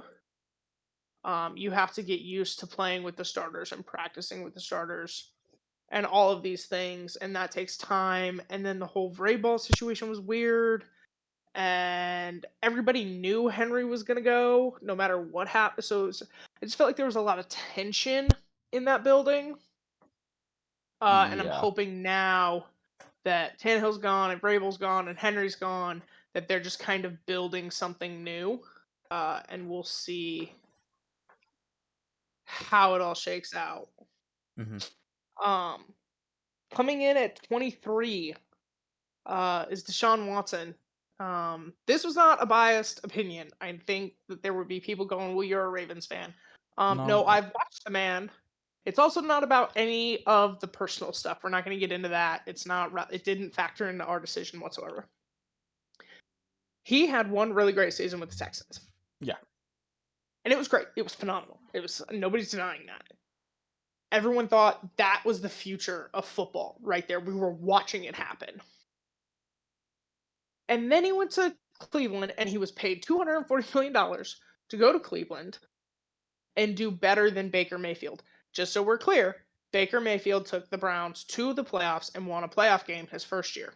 you have to get used to playing with the starters and practicing with the starters and all of these things, and that takes time. And then the whole Vrabel situation was weird, and everybody knew Henry was gonna go no matter what happened. I just felt like there was a lot of tension in that building, and I'm yeah. hoping now that Tannehill's gone and Vrabel's gone and Henry's gone that they're just kind of building something new, and we'll see how it all shakes out. Hmm. Um, Coming in at 23. is Deshaun Watson. This was not a biased opinion. I think that there would be people going, "Well, you're a Ravens fan." No, No, I've watched the man. It's also not about any of the personal stuff. We're not going to get into that. It's not. It didn't factor into our decision whatsoever. He had one really great season with the Texans, yeah, and it was great. It was phenomenal. It was nobody's denying that. Everyone thought that was the future of football right there. We were watching it happen. And then he went to Cleveland and he was paid $240 million to go to Cleveland and do better than Baker Mayfield. Just so we're clear, Baker Mayfield took the Browns to the playoffs and won a playoff game his first year.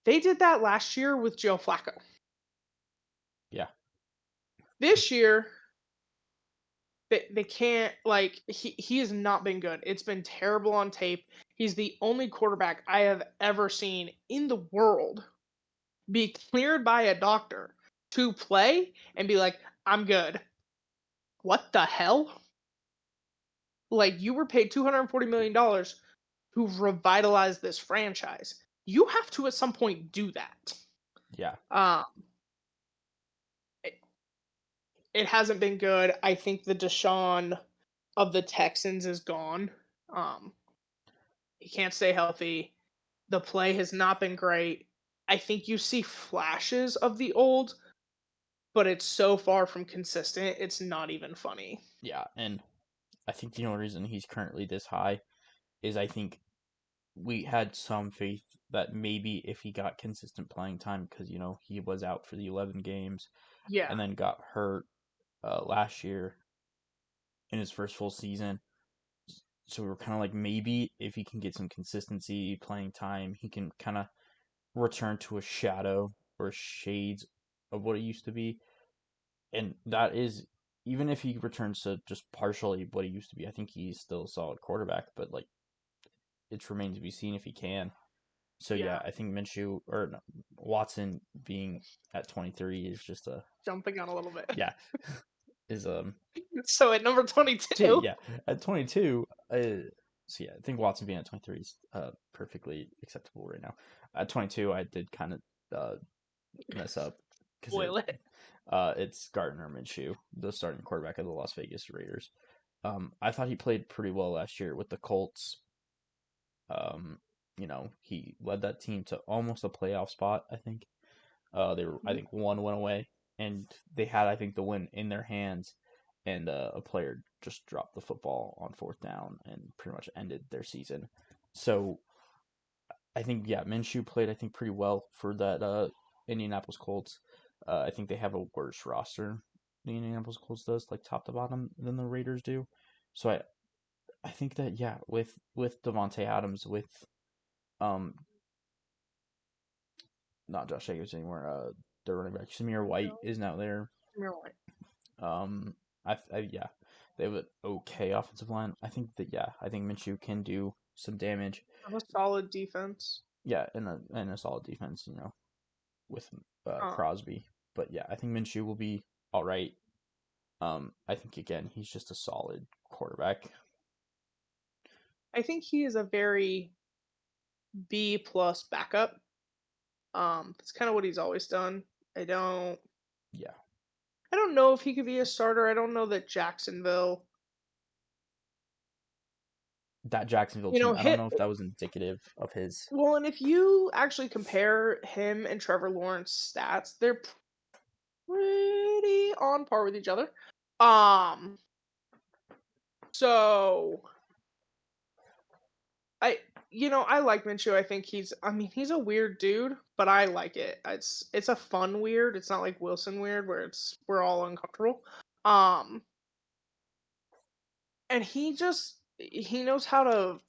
They did that last year with Joe Flacco. yeah, This year, they can't, like, he has not been good. It's been terrible on tape. He's the only quarterback I have ever seen in the world be cleared by a doctor to play and be like, I'm good. What the hell? Like, you were paid $240 million to revitalize this franchise. You have to at some point do that. yeah, Um, it, it hasn't been good. I think the Deshaun of the Texans is gone. Um, he can't stay healthy. The play has not been great. I think you see flashes of the old, but it's so far from consistent, it's not even funny. yeah. And I think the only reason he's currently this high is I think we had some faith that maybe if he got consistent playing time, because he was out for the 11 games Yeah. and then got hurt last year in his first full season. So we were kind of like, maybe if he can get some consistency playing time, he can kind of return to a shadow or shades of what it used to be. And that is, even if he returns to just partially what he used to be, I think he's still a solid quarterback. But like, it remains to be seen if he can. So yeah, Yeah. I think Minshew or no, Watson being at 23 is just a Jumping on a little bit. yeah is So at number 22, yeah at 22. So yeah, I think Watson being at 23 is perfectly acceptable right now. At 22, I did kind of mess up because spoil it. it's Gardner Minshew, the starting quarterback of the Las Vegas Raiders. I thought he played pretty well last year with the Colts. Um, he led that team to almost a playoff spot. I think they were. I Mhm. think one went away, and they had I think the win in their hands, and a player just dropped the football on fourth down and pretty much ended their season. So I think yeah, Minshew played I think pretty well for that Indianapolis Colts. I think they have a worse roster the Indianapolis Colts does, like top to bottom, than the Raiders do. So I think that yeah, with Devontae Adams, with um not Josh Jacobs anymore, their running back Samir White No, is now there. you're right. Um, yeah, they have an okay offensive line. I think that yeah, I think Minshew can do some damage. Have a solid defense. Yeah, and a solid defense, with Um, Crosby. But yeah, I think Minshew will be all right. I think again he's just a solid quarterback. I think he is a very B plus backup. That's kind of what he's always done. I don't Yeah, I don't know if he could be a starter. I don't know that Jacksonville, that Jacksonville you team. know, I don't hit know if that was indicative of his. well, and if you actually compare him and Trevor Lawrence stats, they're pretty on par with each other. Um, so I I like Minshew. I think he's a weird dude, but I like it. It's a fun weird. It's not like Wilson weird where we're all uncomfortable. Um and he knows how to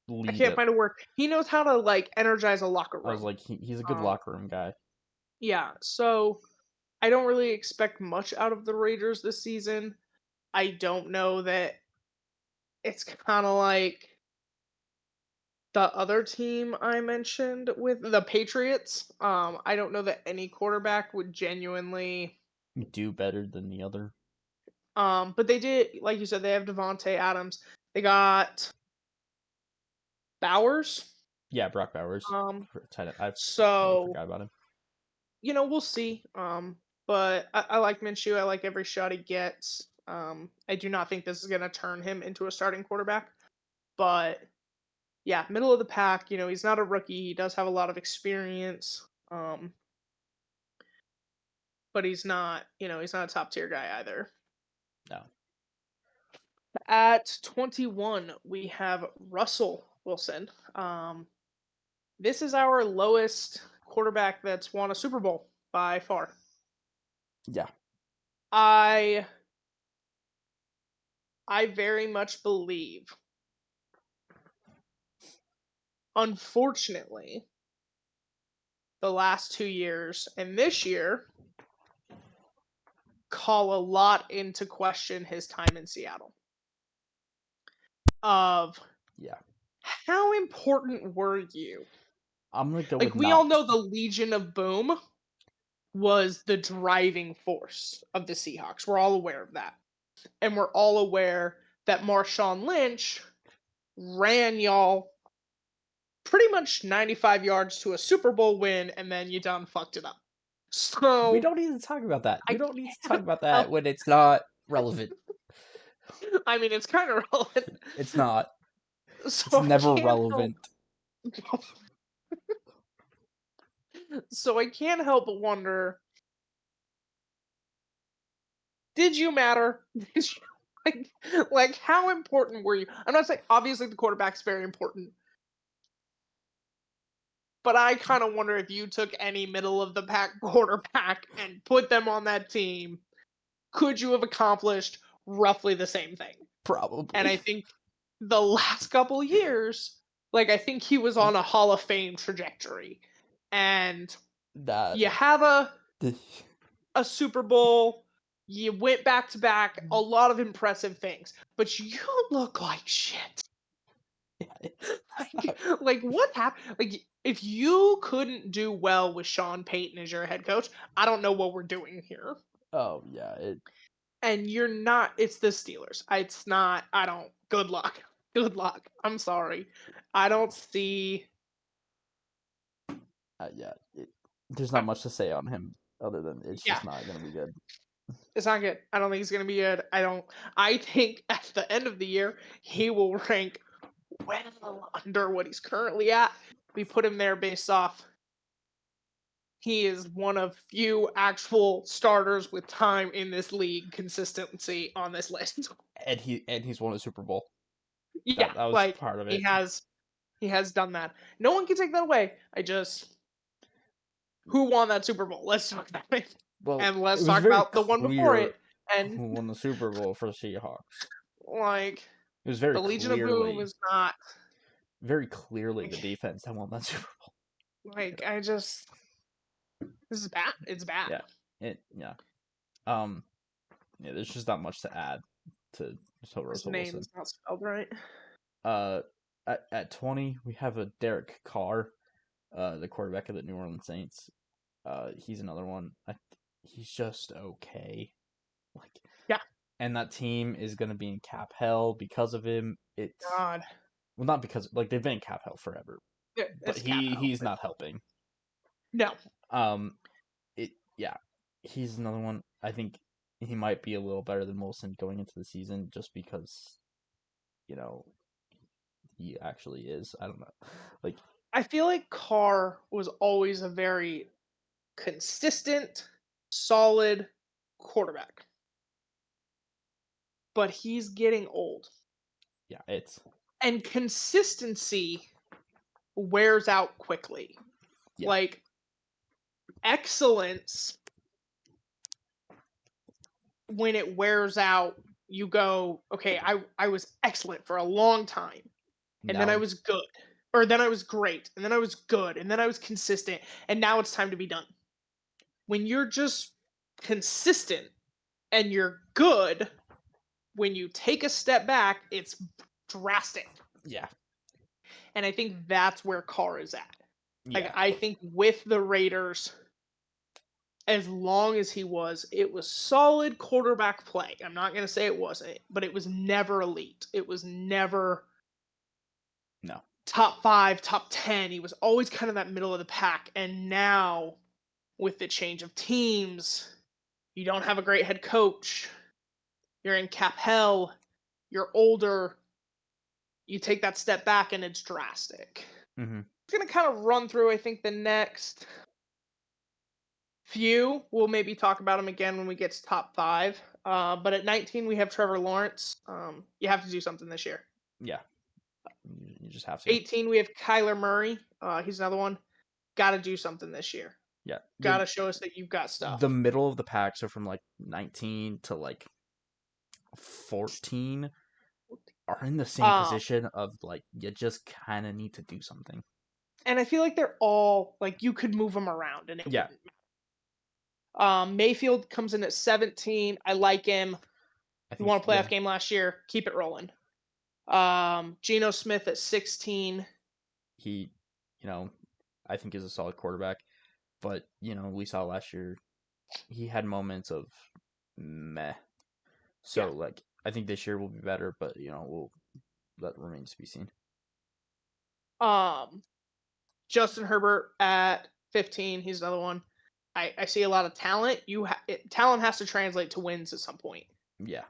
I Lead can't up. find a word. He knows how to like energize a locker I was room. like, he's a good Um locker room guy. yeah, so I don't really expect much out of the Raiders this season. I don't know that it's kind of like the other team I mentioned with the Patriots. I don't know that any quarterback would genuinely Do better than the other. but they did, like you said, they have Devontae Adams. They got Bowers. Yeah, Brock Bowers Um, for tight end. I completely so forgot about him. we'll see. But I like Minshew. I like every shot he gets. I do not think this is going to turn him into a starting quarterback. But yeah, middle of the pack. He's not a rookie. He does have a lot of experience. But he's not. He's not a top tier guy either. No. At 21, we have Russell Wilson. This is our lowest quarterback that's won a Super Bowl by far. Yeah. I I very much believe, unfortunately, the last 2 years and this year call a lot into question his time in Seattle. Of Yeah. how important were you? I'm gonna go Like with we all not. know the Legion of Boom was the driving force of the Seahawks. We're all aware of that. And we're all aware that Marshawn Lynch ran y'all pretty much 95 yards to a Super Bowl win, and then you done fucked it up. We So don't need to talk about that. I We don't need to talk can't about that help. when it's not relevant. I mean, it's kind of relevant. It's not. It's So I never can't help. relevant. So I can't help but wonder: did you matter? Did you, like how important were you? I'm not saying obviously the quarterback's very important, but I kind of wonder if you took any middle of the pack quarterback and put them on that team, could you have accomplished roughly the same thing? And Probably. I think the last couple years, I think he was on a Hall of Fame trajectory. And That. you have a Super Bowl, you went back to back, a lot of impressive things, but you look like shit. Like what happened? Like if you couldn't do well with Sean Payton as your head coach, I don't know what we're doing here. Oh yeah. And you're not. It's the Steelers. It's not. I don't. Good luck. Good luck. I'm sorry. I don't see. Yeah. There's not I, much to say on him other than it's yeah, just not gonna be good. it's not good. I don't think he's gonna be good. I don't. I think at the end of the year he will rank well under what he's currently at. We put him there based off. He is one of few actual starters with time in this league consistency on this list. And he's won a Super Bowl. Yeah, That was part of he it. has done that. No one can take that away. I just who won that Super Bowl? Let's talk about it. Well, And it let's was talk very about the one before clear it. And who won the Super Bowl for the Seahawks. like It was very the Legion of Boom clearly, is not very clearly the like, defense that won that Super Bowl. I just this is bad. It's bad. Yeah. Yeah. Um. Yeah. There's just not much to add to His Russell name Wilson. is not spelled right. Uh. At 20, we have a Derek Carr, the quarterback of the New Orleans Saints. He's another one. He's just okay. Like, Yeah. and that team is gonna be in cap hell because of him. It's God. well, not because they've been in cap hell forever, but It's cap out. he's not helping. No. Um, yeah, he's another one. I think he might be a little better than Wilson going into the season, just because you know he actually is. I don't know, like I feel like Carr was always a very consistent, solid quarterback. But he's getting old. yeah, it's And consistency wears out quickly. yeah, Like excellence, when it wears out, you go, okay, I was excellent for a long time, and then I now was good, or then I was great, and then I was good, and then I was consistent, and now it's time to be done. When you're just consistent and you're good, when you take a step back, it's drastic. yeah, And I think that's where Carr is at. Like yeah, I think with the Raiders, as long as he was, it was solid quarterback play. I'm not going to say it wasn't, but it was never elite. It was never No. top 5, top 10. He was always kind of that middle of the pack. And now, with the change of teams, you don't have a great head coach. You're in cap hell. You're older. You take that step back, and it's drastic. Hmm. I'm going to kind of run through, I think, the next few. We'll maybe talk about him again when we get to top 5. But at 19, we have Trevor Lawrence. You have to do something this year. Yeah. You just have to. 18, we have Kyler Murray. He's another one. Got to do something this year. Yeah. Got to show us that you've got The stuff. middle of the pack, so from like 19 to like 14, are in the same Um, position of like you just kind of need to do something. and I feel like they're all like you could move them around and it Yeah. wouldn't. Mayfield comes in at 17. I like him. I He think won a playoff yeah. game last year. Keep it rolling. Geno Smith at 16. He, you know, I think is a solid quarterback, but we saw last year he had moments of meh. Yeah. So like I think this year will be better, but that remains to be seen. Um, Justin Herbert at 15. He's another one. I see a lot of talent. Talent has to translate to wins at some point. Yeah.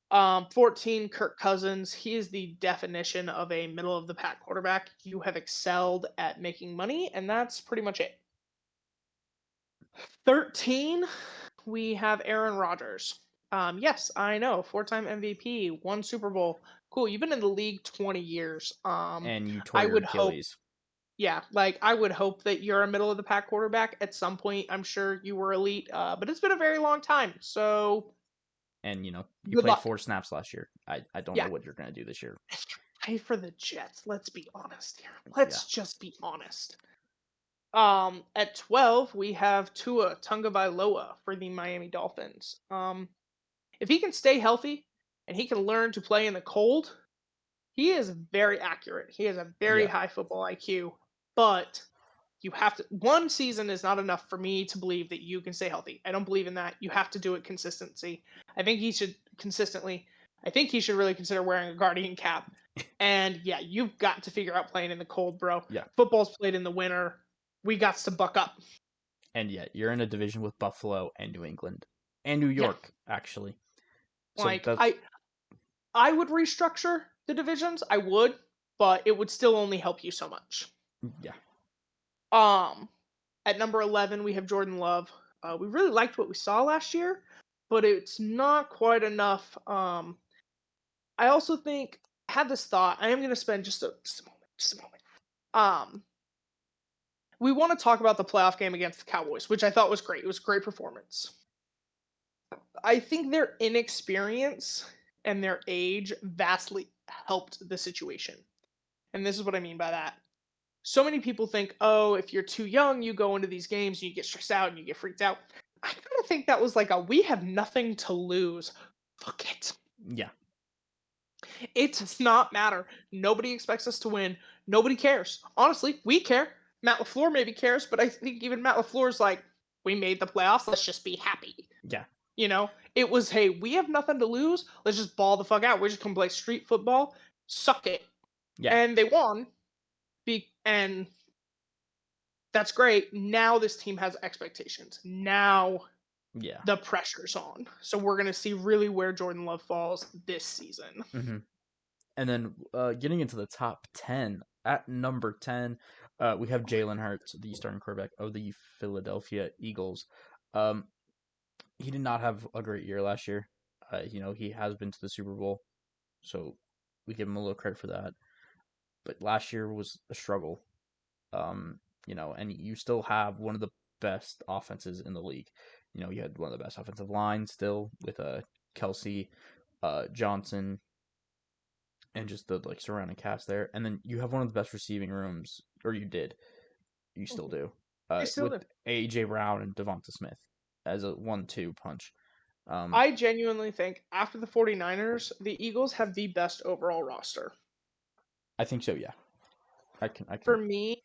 14, Kirk Cousins. He is the definition of a middle of the pack quarterback. You have excelled at making money, and that's pretty much it. 13, we have Aaron Rodgers. Yes, I know, 4-time MVP, one Super Bowl. Cool. You've been in the league 20 years. And you tore I your would hope, Achilles, yeah, like I would hope that you're a middle of the pack quarterback at some point. I'm sure you were elite, but it's been a very long time. So and you good played luck. 4 snaps last year. I don't know Yeah, what you're gonna do this year. pay for the Jets. Let's be honest here. Yeah. Let's just be honest. At 12, we have Tua Tagovailoa for the Miami Dolphins. If he can stay healthy and he can learn to play in the cold, he is very accurate. He has a very Yeah. high football IQ, but you have to. One season is not enough for me to believe that you can stay healthy. I don't believe in that. You have to do it consistency. I think he should consistently. I think he should really consider wearing a guardian cap. And yeah, you've got to figure out playing in the cold, bro. Yeah. Football's played in the winter. We got to buck up. And yet you're in a division with Buffalo and New England and New Yeah, York actually. So like that's I would restructure the divisions. I would, but it would still only help you so much. yeah. Um, at number 11, we have Jordan Love. We really liked what we saw last year, but it's not quite enough. I also think I had this thought. I am going to spend just a moment. Just a moment. Um, we want to talk about the playoff game against the Cowboys, which I thought was great. It was a great performance. I think their inexperience and their age vastly helped the situation. And this is what I mean by that. So many people think, oh, if you're too young, you go into these games and you get stressed out and you get freaked out. I kind of think that was like a we have nothing to lose. Fuck it. Yeah. It does not matter. Nobody expects us to win. Nobody cares. Honestly, we care. Matt LaFleur maybe cares, but I think even Matt LaFleur's like, we made the playoffs. Let's just be happy. Yeah. It was, hey, we have nothing to lose. Let's just ball the fuck out. We're just going to play street football. Suck it. Yeah. And they won. And that's great. Now this team has expectations. Now Yeah. the pressure's on. So we're going to see really where Jordan Love falls this season. Hmm. And then getting into the top 10, at number 10, we have Jalen Hurts, the starting quarterback of the Philadelphia Eagles. Um, he did not have a great year last year. He has been to the Super Bowl, so we give him a little credit for that. But last year was a struggle. And you still have one of the best offenses in the league. You had one of the best offensive lines still with Kelsey, Johnson, and just the like surrounding cast there. And then you have one of the best receiving rooms, or you did, you still Mhm. do, I still with do. AJ Brown and Devonta Smith as a 1-2 punch. Um, I genuinely think after the 49ers, the Eagles have the best overall roster. I think so. Yeah, I can. For me,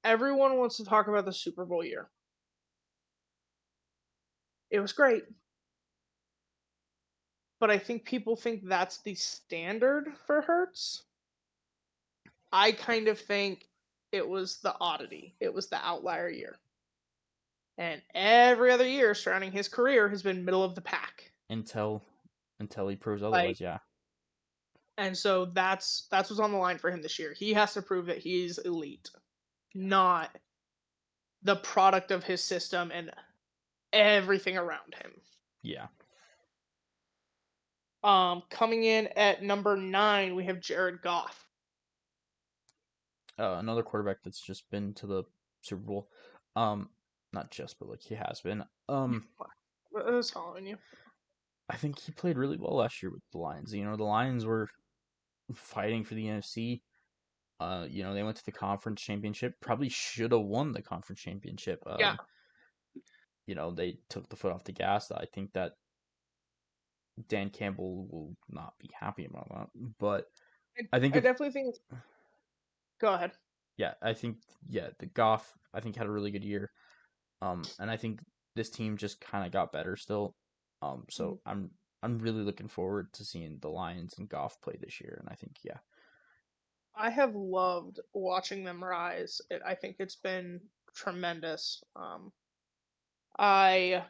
everyone wants to talk about the Super Bowl year. It was great, but I think people think that's the standard for Hurts. I kind of think it was the oddity. It was the outlier year. And every other year surrounding his career has been middle of the pack. until he proves Like, otherwise. Yeah, and so that's what's on the line for him this year. He has to prove that he's elite, not the product of his system and everything around him. yeah. Coming in at number 9, we have Jared Goff. Another quarterback that's just been to the Super Bowl. Um, Not just, but like he has been. I was following you. I think he played really well last year with the Lions. You know, the Lions were fighting for the NFC. They went to the conference championship. Probably should have won the conference championship. Yeah, They took the foot off the gas. I think that Dan Campbell will not be happy about that. But I, I think I if definitely think. Go ahead. yeah, I think the Goff I think had a really good year. And I think this team just kind of got better still. Mhm. So I'm really looking forward to seeing the Lions and Goff play this year. And I think I have loved watching them rise. I think it's been tremendous. I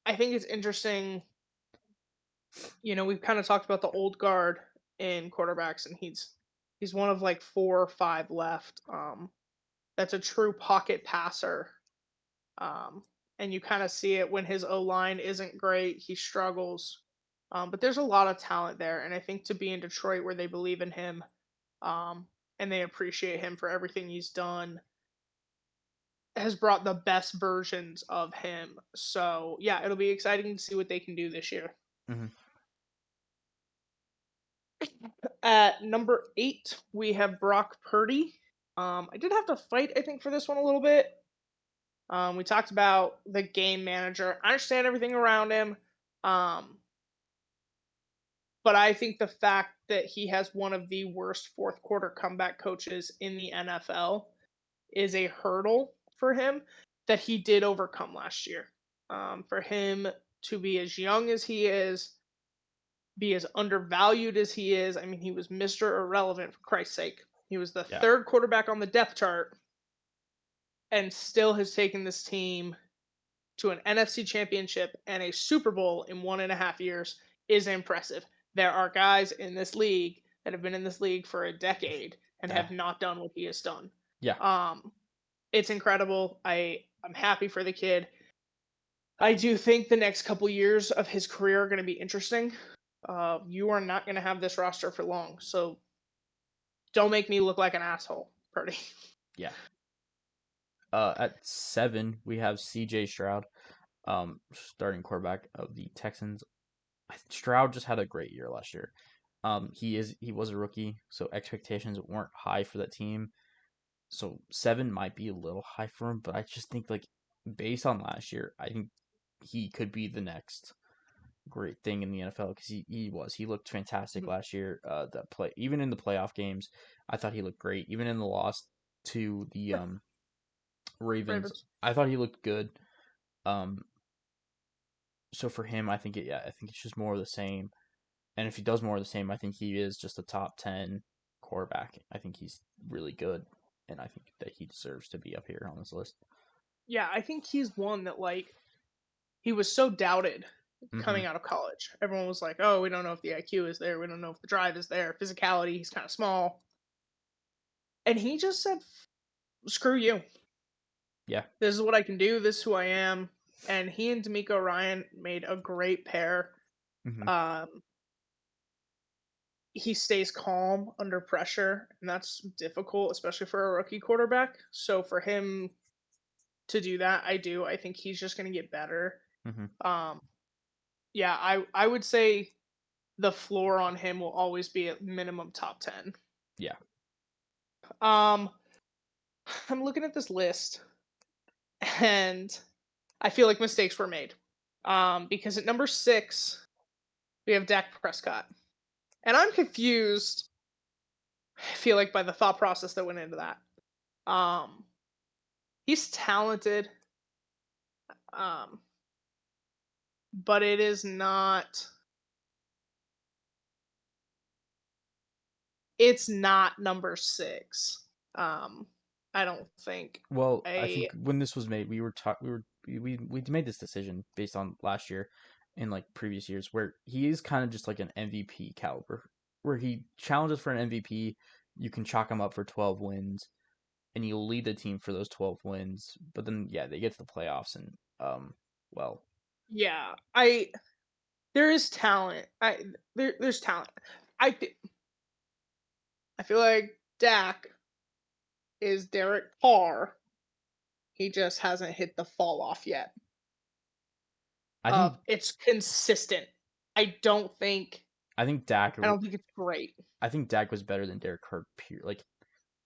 I think it's interesting. We've kind of talked about the old guard in quarterbacks, and he's one of like 4 or 5 left. That's a true pocket passer. Um, and you kind of see it when his O line isn't great, he struggles. But there's a lot of talent there, and I think to be in Detroit where they believe in him, um, and they appreciate him for everything he's done, has brought the best versions of him. So yeah, it'll be exciting to see what they can do this year. hmm At number 8, we have Brock Purdy. I did have to fight, I think, for this one a little bit. We talked about the game manager. I understand everything around him. Um, but I think the fact that he has one of the worst fourth quarter comeback coaches in the NFL is a hurdle for him that he did overcome last year. For him to be as young as he is, be as undervalued as he is, I mean, he was Mr. Irrelevant, for Christ's sake. He was the yeah, third quarterback on the depth chart and still has taken this team to an NFC championship and a Super Bowl in 1.5 years is impressive. There are guys in this league that have been in this league for a decade and have that not done what he has done. yeah. Um, it's incredible. I'm happy for the kid. I do think the next couple years of his career are going to be interesting. You are not going to have this roster for long, so don't make me look like an asshole, Purdy. Yeah. At 7 we have C.J. Stroud, starting quarterback of the Texans. Stroud just had a great year last year. He was a rookie, so expectations weren't high for that team. So 7 might be a little high for him, but I just think like based on last year, I think he could be the next great thing in the NFL because he looked fantastic Mhm. last year. The play even in the playoff games, I thought he looked great. Even in the loss to the Ravens, Ravens. I thought he looked good. Um, so for him, I think it's just more of the same. And if he does more of the same, I think he is just a top 10 quarterback. I think he's really good, and I think that he deserves to be up here on this list. Yeah, I think he's one that he was so doubted hmm coming out of college. Everyone was like, "Oh, we don't know if the IQ is there. We don't know if the drive is there. Physicality, he's kind of small." And he just said, "Screw you. Yeah. This is what I can do. This is who I am." And he and D'Amico Ryan made a great pair. hmm Um, he stays calm under pressure, and that's difficult, especially for a rookie quarterback. So for him to do that, I think he's just going to get better. hmm Um, yeah, I would say the floor on him will always be at minimum top 10. Yeah. Um, I'm looking at this list and I feel like mistakes were made. Because at number 6, we have Dak Prescott. And I'm confused I feel like by the thought process that went into that. Um, he's talented, um, but it's not number 6. Um, I don't think. Well, I A think when this was made, we made this decision based on last year and like previous years, where he is kind of just like an MVP caliber, where he challenges for an MVP. You can chalk him up for 12 wins, and you'll lead the team for those 12 wins. But then, yeah, they get to the playoffs, and well, yeah, there is talent. There's talent. I fe- I feel like Dak is Derek Carr. He just hasn't hit the fall off yet. I think It's consistent. I don't think I think Dak I don't think it's great. I think Dak was better than Derek Carr. Like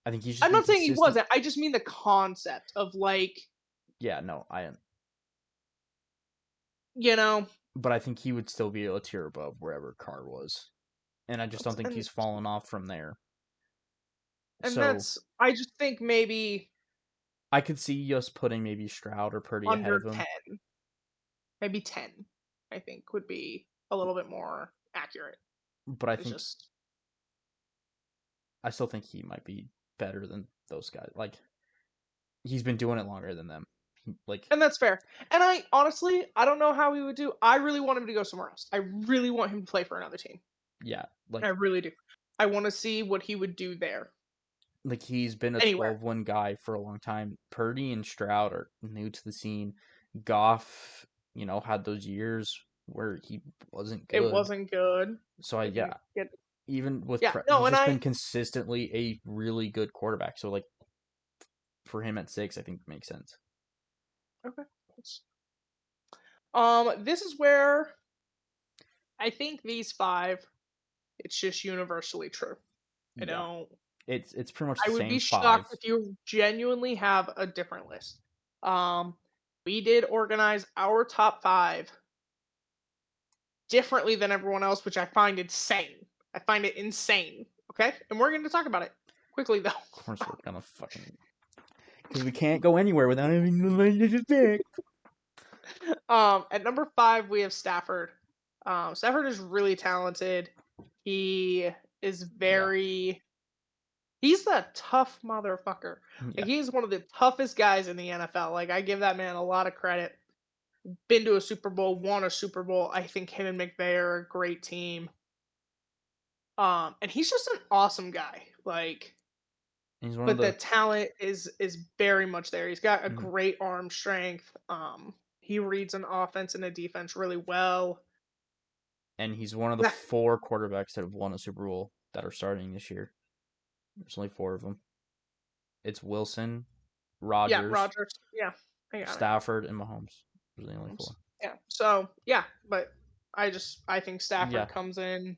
I think he's just I'm been not saying he consistent. wasn't. I just mean the concept of like, Yeah, no, I am, you know, but I think he would still be a tier above wherever Carr was, and I just don't think and he's fallen off from there. and So that's I just think maybe I could see us putting maybe Stroud or Purdy ahead under of him, 10, maybe 10, I think would be a little bit more accurate. but I It's think just I still think he might be better than those guys. Like he's been doing it longer than them. Like and that's fair. And I don't know how he would do. I really want him to go somewhere else. I really want him to play for another team. yeah, I really do. I want to see what he would do there. like he's been a Anywhere. 12-win guy for a long time. Purdy and Stroud are new to the scene. Goff, had those years where he wasn't It good. wasn't good. So I yeah, Didn't get even with Yeah, no, he's and just been I consistently a really good quarterback. So like for him at 6, I think makes sense. okay. This is where I think these 5, it's just universally true. I Yeah, don't it's pretty much the I would same be five. shocked if you genuinely have a different list. Um, we did organize our top 5 differently than everyone else, which I find insane. I find it insane. Okay, and we're going to talk about it quickly though. Of course, we're gonna fucking because we can't go anywhere without having the latest pick. At number 5 we have Stafford. Stafford is really talented. He is Yeah, very He's a tough motherfucker. Like yeah, he's one of the toughest guys in the NFL. Like I give that man a lot of credit. Been to a Super Bowl, won a Super Bowl. I think him and McVay are a great team. And he's just an awesome guy. Like, he's one of but the the talent is very much there. He's got a mhm. great arm strength. He reads an offense and a defense really well. And he's one of the Nah, 4 quarterbacks that have won a Super Bowl that are starting this year. There's only 4 of them. It's Wilson, yeah, Rodgers, Rogers. Yeah, I got it. Stafford, and Mahomes. Those are the only 4. Yeah. So yeah, but I think Stafford Yeah, comes in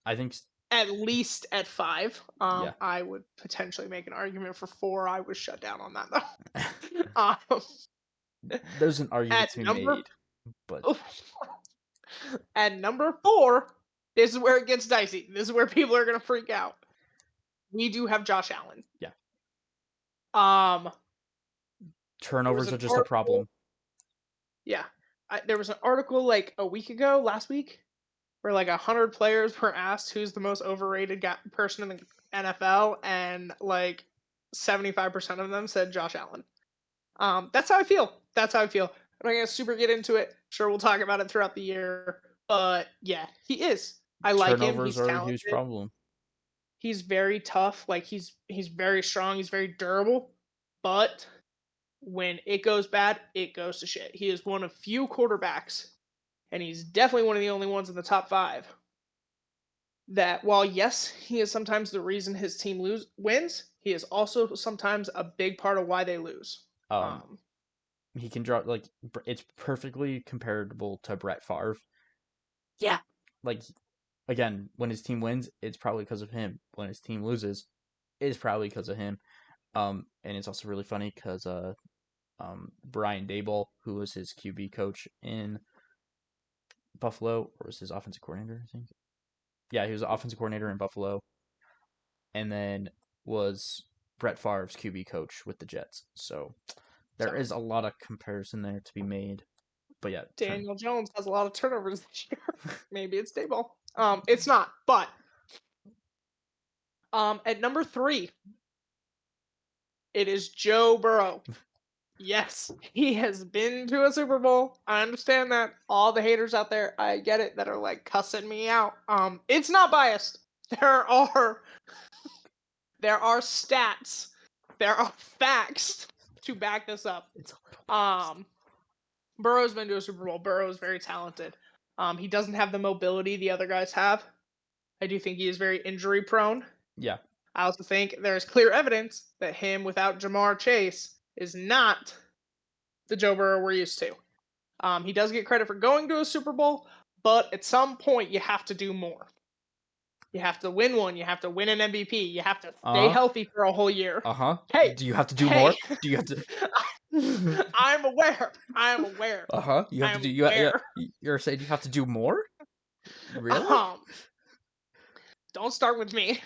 I think at least at 5. yeah. I would potentially make an argument for 4. I was shut down on that though. There's an argument At to be number made, but at number 4, this is where it gets dicey. This is where people are gonna freak out. We do have Josh Allen. yeah, Um, there was turnovers an are just a article. problem. Yeah, there was an article like a week ago, last week, where like 100 players were asked who's the most overrated person in the NFL, and like 75% of them said Josh Allen. That's how I feel. That's how I feel. I'm not gonna super get into it. Sure, we'll talk about it throughout the year, but yeah, he is. I like him. Turnovers He's are a huge talented. problem. He's very tough. Like he's very strong. He's very durable. But when it goes bad, it goes to shit. He is one of few quarterbacks, and he's definitely one of the only ones in the top 5 that while yes, he is sometimes the reason his team lose wins, he is also sometimes a big part of why they lose. Um, Um, he can draw like it's perfectly comparable to Brett Favre. yeah, Like again, when his team wins, it's probably because of him. When his team loses, it's probably because of him. And it's also really funny because Brian Daboll, who was his QB coach in Buffalo, or was his offensive coordinator, I think. Yeah, he was the offensive coordinator in Buffalo. and then was Brett Favre's QB coach with the Jets. So there So is a lot of comparison there to be made. But yeah, Daniel Jones has a lot of turnovers this year. Maybe it's Dayball. It's not, but at number 3, it is Joe Burrow. Yes, he has been to a Super Bowl. I understand that. All the haters out there, I get it, that are like cussing me out. It's not biased. There are there are stats, there are facts to back this up. it's a little Um, Burrow's been to a Super Bowl. Burrow is very talented. He doesn't have the mobility the other guys have. I do think he is very injury prone. yeah. I also think there's clear evidence that him without Jamar Chase is not the Joe Burrow we're used to. He does get credit for going to a Super Bowl, but at some point you have to do more. You have to win one. You have to win an MVP. You have to stay Uh huh. healthy for a whole year. Uh huh. Hey, Do you have to do hey, more? Do you have to? I'm aware. I am aware. Uh huh. You I have to am do. Yeah. aware. You're saying you have to do more? Really? Um, don't start with me.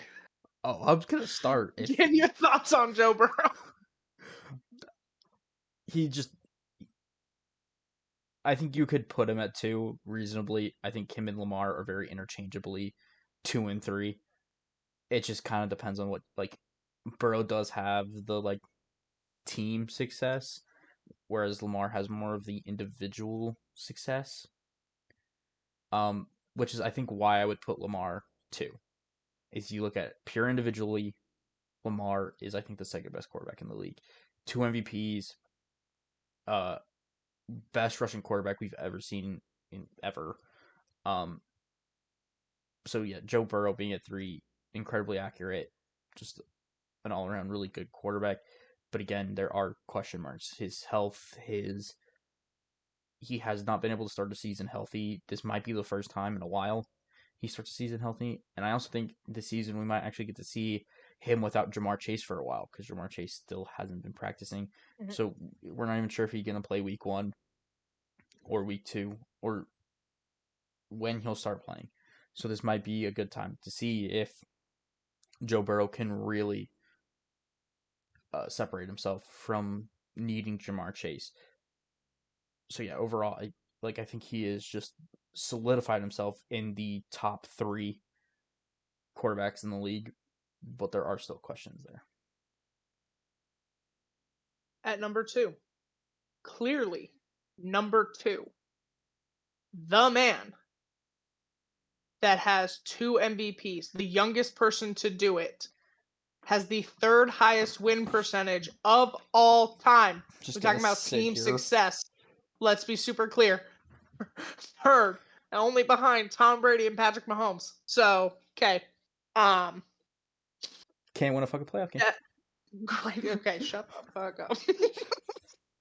Oh, I'm gonna start if Give your thoughts on Joe Burrow. he just. I think you could put him at 2 reasonably. I think him and Lamar are very interchangeably 2 and 3. It just kind of depends on what like Burrow does have the like team success, whereas Lamar has more of the individual success. Which is I think why I would put Lamar 2. Is you look at pure individually, Lamar is I think the second best quarterback in the league. 2 MVPs, uh, best rushing quarterback we've ever seen in ever. Um, so yeah, Joe Burrow being at 3, incredibly accurate, just an all around really good quarterback. But again, there are question marks. His health, he has not been able to start the season healthy. This might be the first time in a while he starts the season healthy. And I also think this season we might actually get to see him without Jamar Chase for a while because Jamar Chase still hasn't been practicing. So we're not even sure if he's going to play week 1 or week 2 or when he'll start playing. So this might be a good time to see if Joe Burrow can really separate himself from needing Jamar Chase. So yeah, overall, I think he is just solidified himself in the top 3 quarterbacks in the league, but there are still questions there. At number 2, clearly number 2, the man that has 2 MVPs, the youngest person to do it, has the 3rd highest win percentage of all time. Just We're gonna talking about sit team here. success. Let's be super clear. 3rd, and only behind Tom Brady and Patrick Mahomes. So, okay. Um, Can't win a fucking playoff game. yeah, great. Okay, shut the fuck up.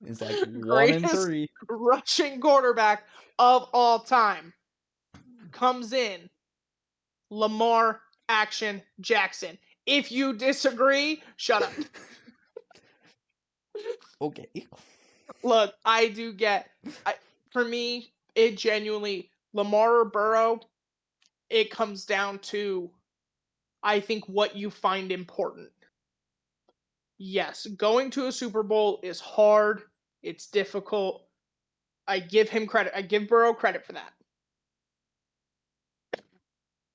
It's like 1 and Greatest 3. rushing quarterback of all time comes in Lamar Action Jackson. If you disagree, shut up. Okay. Look, I do get. For me, it genuinely Lamar or Burrow. It comes down to, I think, what you find important. Yes, going to a Super Bowl is hard. It's difficult. I give him credit. I give Burrow credit for that.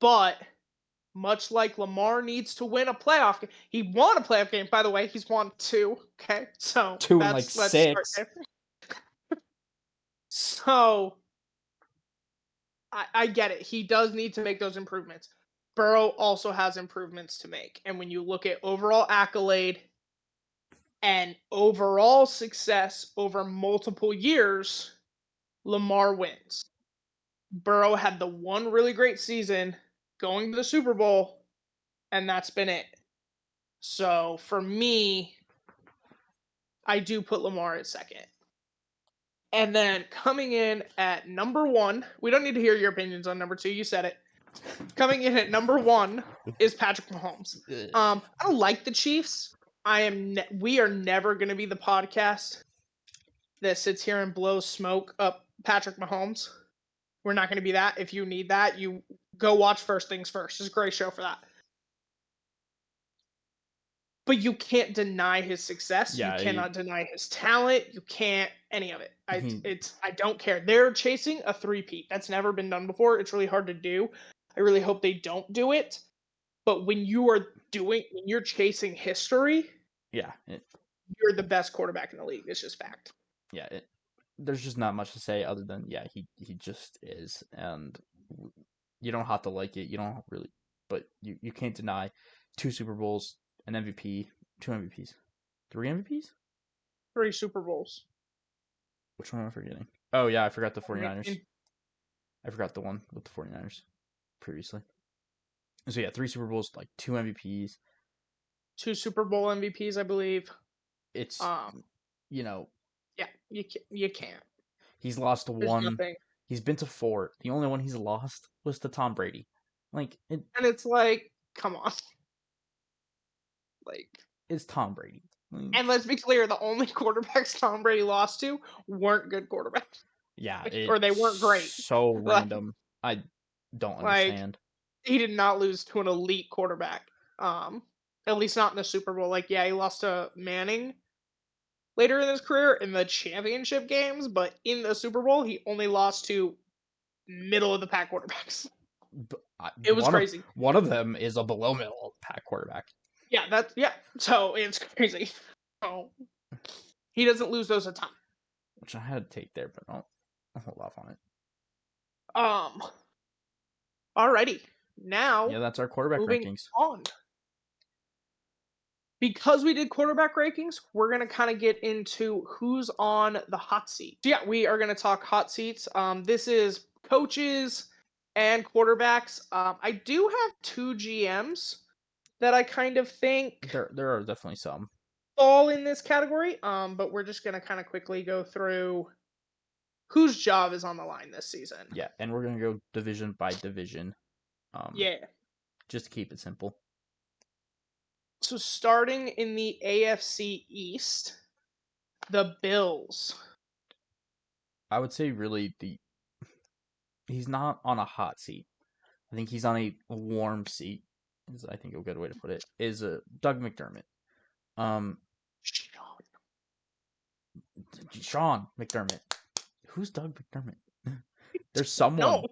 But much like Lamar needs to win a playoff game, he won a playoff game. By the way, he's won 2. Okay, so 2 and like let's start 6. there. So I get it. He does need to make those improvements. Burrow also has improvements to make. And when you look at overall accolade and overall success over multiple years, Lamar wins. Burrow had the one really great season going to the Super Bowl, and that's been it. So for me, I do put Lamar at 2nd. And then coming in at number 1, we don't need to hear your opinions on number 2. You said it. Coming in at number 1 is Patrick Mahomes. I don't like the Chiefs. We are never going to be the podcast that sits here and blows smoke up Patrick Mahomes. We're not going to be that. If you need that, you go watch First Things First. It's a great show for that. but you can't deny his success. You Yeah, cannot deny his talent. You can't any of it. he I don't care. They're chasing a three-peat. That's never been done before. It's really hard to do. I really hope they don't do it. But when you're chasing history, yeah, you're the best quarterback in the league. It's just fact. yeah. There's just not much to say other than yeah, he just is, and you don't have to like it. You don't really, but you can't deny 2 Super Bowls, an MVP, 2 MVPs, 3 MVPs. 3 Super Bowls. Which one am I forgetting? Oh yeah, I forgot the 49ers. 2018, I forgot the one with the 49ers previously. So yeah, 3 Super Bowls, like 2 MVPs. 2 Super Bowl MVPs, I believe. It's Um, you know yeah, you can't. he's lost There's one. nothing. He's been to 4. The only one he's lost was to Tom Brady. Like And it's like, come on. Like, it's Tom Brady. and let's be clear, the only quarterbacks Tom Brady lost to weren't good quarterbacks, Yeah, or they weren't great. it's so Like, random. I don't like understand. he did not lose to an elite quarterback. Um, at least not in the Super Bowl. Like, yeah, he lost to Manning later in his career in the championship games, but in the Super Bowl, he only lost to middle of the pack quarterbacks. It was crazy. One of them is a below middle pack quarterback, Yeah, that's yeah. So it's crazy. So he doesn't lose those a ton. which I had to take there, but I'll hold off on it. Um, alrighty. Yeah, Now that's our quarterback moving rankings. on. Because we did quarterback rankings, we're gonna kind of get into who's on the hot seat. So yeah, we are gonna talk hot seats. This is coaches and quarterbacks. I do have two GMs that I kind of think There are definitely some. fall in this category. But we're just gonna kind of quickly go through whose job is on the line this season. Yeah, and we're gonna go division by division, um, Yeah. just to keep it simple. So starting in the AFC East, the Bills. I would say really he's not on a hot seat. I think he's on a warm seat. Is I think a good way to put it is Doug McDermott. Um, Sean McDermott. Who's Doug McDermott? There's No, someone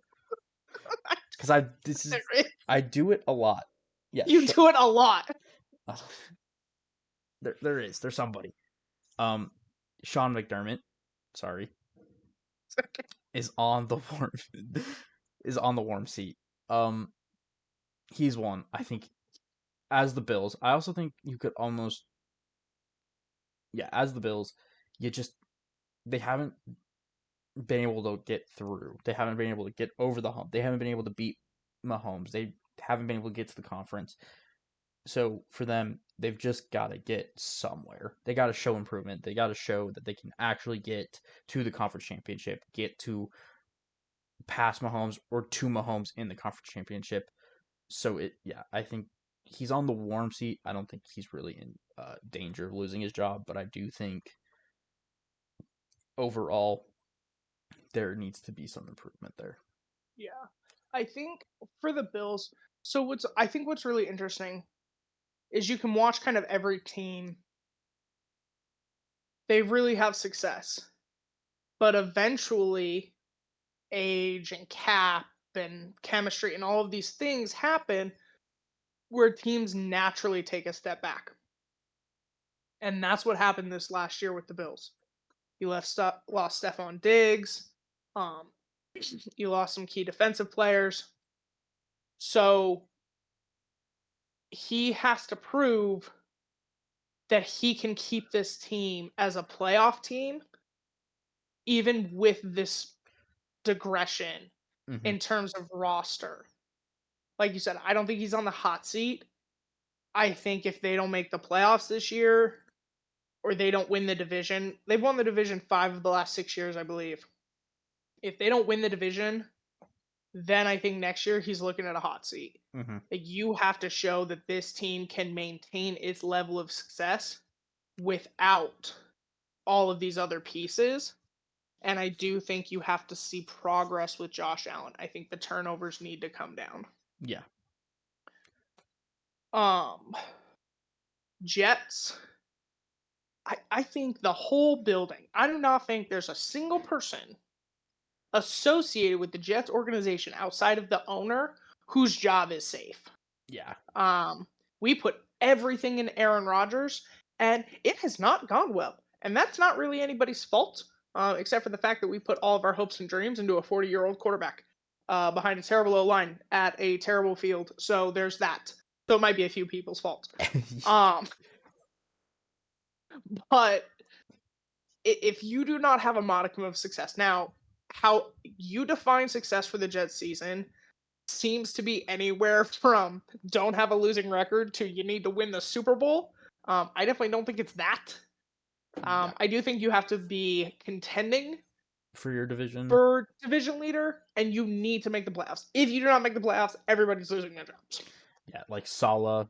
because I do it a lot. Yes, you do it a lot. uh, there's somebody. Um, Sean McDermott. Sorry, is on the warm is on the warm seat. Um, he's one. I think as the Bills. I also think you could almost as the Bills. You just they haven't been able to get through. They haven't been able to get over the hump. They haven't been able to beat Mahomes. They haven't been able to get to the conference. So for them, they've just got to get somewhere. They got to show improvement. They got to show that they can actually get to the conference championship, get to past Mahomes or to Mahomes in the conference championship. So I think he's on the warm seat. I don't think he's really in danger of losing his job, but I do think overall there needs to be some improvement there. Yeah. I think for the Bills, so what's really interesting is you can watch kind of every team. They really have success, but eventually age and cap and chemistry and all of these things happen where teams naturally take a step back. And that's what happened this last year with the Bills. You lost Stephon Diggs. Um, you lost some key defensive players. So he has to prove that he can keep this team as a playoff team, even with this digression Hmm. in terms of roster. Like you said, I don't think he's on the hot seat. I think if they don't make the playoffs this year or they don't win the division, they've won the division 5 of the last 6 years, I believe. If they don't win the division, then I think next year he's looking at a hot seat. Hmm. Like you have to show that this team can maintain its level of success without all of these other pieces. And I do think you have to see progress with Josh Allen. I think the turnovers need to come down. Yeah. Um Jets, I think the whole building, I do not think there's a single person associated with the Jets organization outside of the owner whose job is safe. Yeah. Um, we put everything in Aaron Rodgers, and it has not gone well. And that's not really anybody's fault, except for the fact that we put all of our hopes and dreams into a 40-year-old quarterback behind a terrible O line at a terrible field. So there's that. So it might be a few people's fault. Um, but if you do not have a modicum of success, now, how you define success for the Jets season seems to be anywhere from don't have a losing record to you need to win the Super Bowl. I definitely don't think it's that. Yeah. I do think you have to be contending For your division. for division leader, and you need to make the playoffs. If you do not make the playoffs, everybody's losing their jobs. Yeah, like Sala,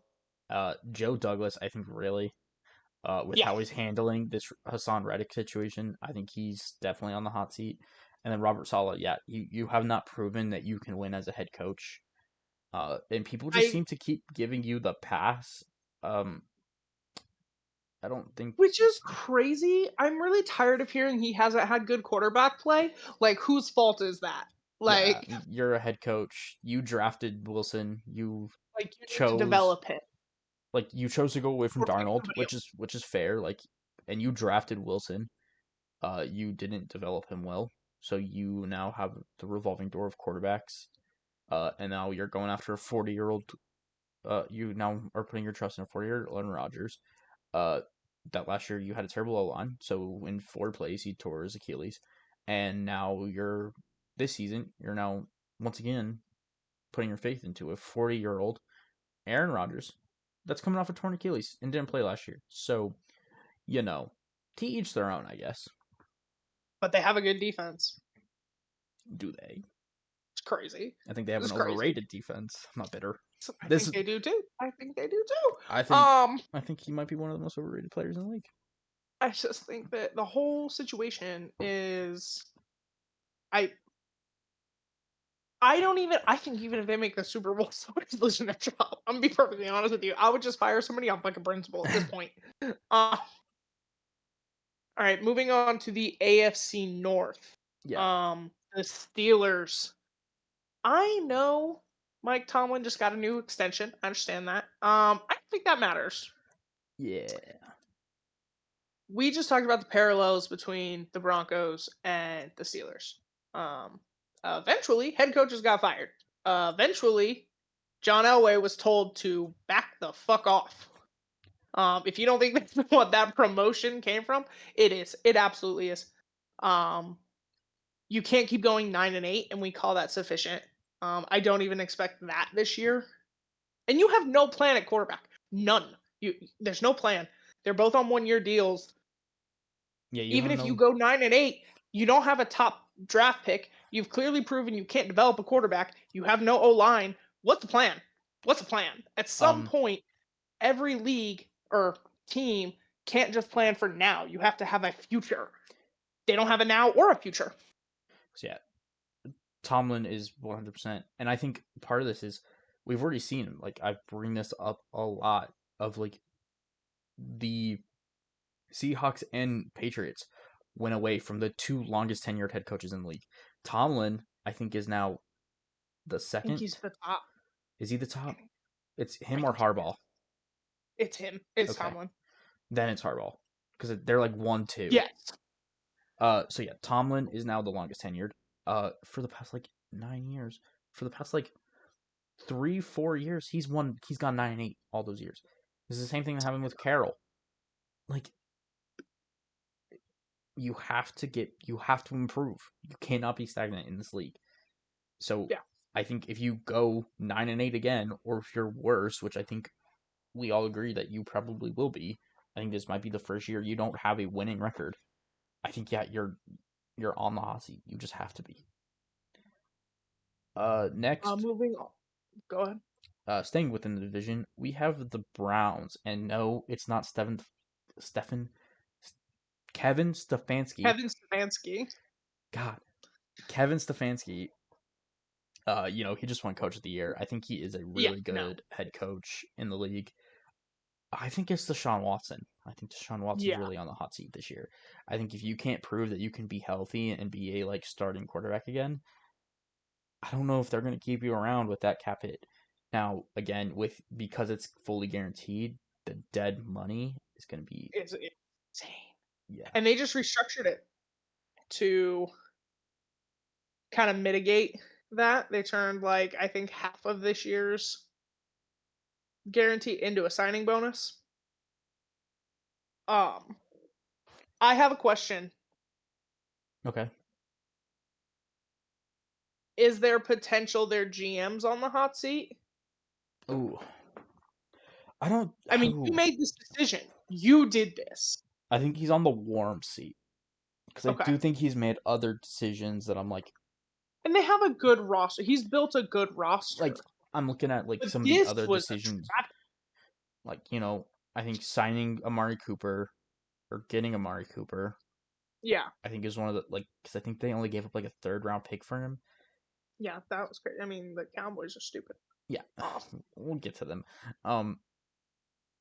Joe Douglas, I think really, with Yeah, how he's handling this Hassan Reddick situation, I think he's definitely on the hot seat. And then Robert Sala, yeah, you have not proven that you can win as a head coach. And people just I seem to keep giving you the pass. Um, I don't think, which is crazy. I'm really tired of hearing he hasn't had good quarterback play. Like, whose fault is that? yeah, Like, you're a head coach. You drafted Wilson. you need to Chose develop it you chose to go away from or pick Darnold, somebody which else. is fair. And you drafted Wilson. You didn't develop him well, so you now have the revolving door of quarterbacks. And now you're going after a 40-year-old. You now are putting your trust in a 40-year-old Aaron Rodgers. Uh, that last year you had a terrible O line, so in 4 plays he tore his Achilles, and now this season you're now once again putting your faith into a 40-year-old Aaron Rodgers that's coming off a torn Achilles and didn't play last year. So you know, to each their own, I guess. But they have a good defense. Do they? It's crazy. I think they have an It's crazy. overrated defense. I'm not bitter. So I This think is, they do too. I think they do too. I think, I think he might be one of the most overrated players in the league. I just think that the whole situation is I I don't even I think even if they make the Super Bowl, somebody's losing their job. I'm gonna be perfectly honest with you. I would just fire somebody off like a principal at this point. Uh, all right, moving on to the AFC North. Yeah, The Steelers. I know Mike Tomlin just got a new extension. I understand that. I don't think that matters. yeah, We just talked about the parallels between the Broncos and the Steelers. Um, Eventually, head coaches got fired. Eventually, John Elway was told to back the fuck off. If you don't think that's what that promotion came from, it is. It absolutely is. Um, you can't keep going 9-8, and we call that sufficient. I don't even expect that this year. And you have no plan at quarterback. None. There's no plan. They're both on 1-year deals. yeah. You Even have if you no. go 9-8, you don't have a top draft pick. You've clearly proven you can't develop a quarterback. You have no O line. What's the plan? What's the plan? At some Um. point, every league or team can't just plan for now. You have to have a future. They don't have a now or a future. So yeah, Tomlin is 100%, and I think part of this is we've already seen. Like I bring this up a lot of the Seahawks and Patriots went away from the two longest tenured head coaches in the league. Tomlin, I think, is now the I think he's second. the top. Is he the top? It's I him or think it Harbaugh. is. It's him. It's Okay, Tomlin. then it's Harbaugh because they're like 1-2. Yes. So yeah, Tomlin is now the longest tenured. For the past 9 years. For the past 3-4 years, He's gone 9-8 all those years. This is the same thing that happened with Carroll. Like you have to improve. You cannot be stagnant in this league. So Yeah. I think if you go 9-8 again, or if you're worse, which I think we all agree that you probably will be, I think this might be the first year you don't have a winning record. I think yeah, you're on the hot seat. You just have to be. Next, Moving on. Go ahead. staying within the division, we have the Browns, and no, it's not Stephen, Kevin Stefanski. Kevin Stefanski. God, Kevin Stefanski. He just won Coach of the Year. I think he is a Yeah. really No. good head coach in the league. I think it's Deshaun Watson. I think Deshaun Watson's Yeah, really on the hot seat this year. I think if you can't prove that you can be healthy and be a like starting quarterback again, I don't know if they're going to keep you around with that cap hit. Now, again, with because it's fully guaranteed, the dead money is going to be it's insane. yeah, And they just restructured it to kind of mitigate that. They turned like I think half of this year's guarantee into a signing bonus. Um, I have a question. okay. Is there potential their GM's on the hot seat? Ooh, I don't. I mean, you Ooh, made this decision. You did this. I think he's on the warm seat because I Okay. do think he's made other decisions that I'm And they have a good roster. He's built a good like roster. I'm looking at like But some of the this other was a decisions, trap. like I think signing Amari Cooper or getting Amari Cooper, Yeah. I think is one of the like because I think they only gave up like a third round pick for him. Yeah, that was great. I mean, the Cowboys are stupid. Yeah, Um, we'll get to them. Um,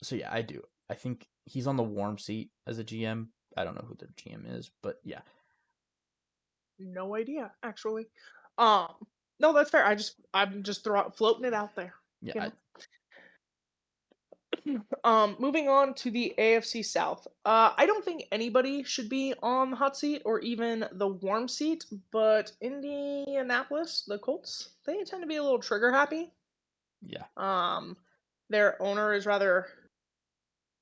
so yeah, I do. I think he's on the warm seat as a GM. I don't know who their GM is, but yeah, no idea, actually. Um, no, that's fair. I'm just floating it out there, yeah, you know. Moving on to the AFC South. I don't think anybody should be on the hot seat or even the warm seat, but Indianapolis, the Colts, they tend to be a little trigger happy. yeah. Um, their owner is rather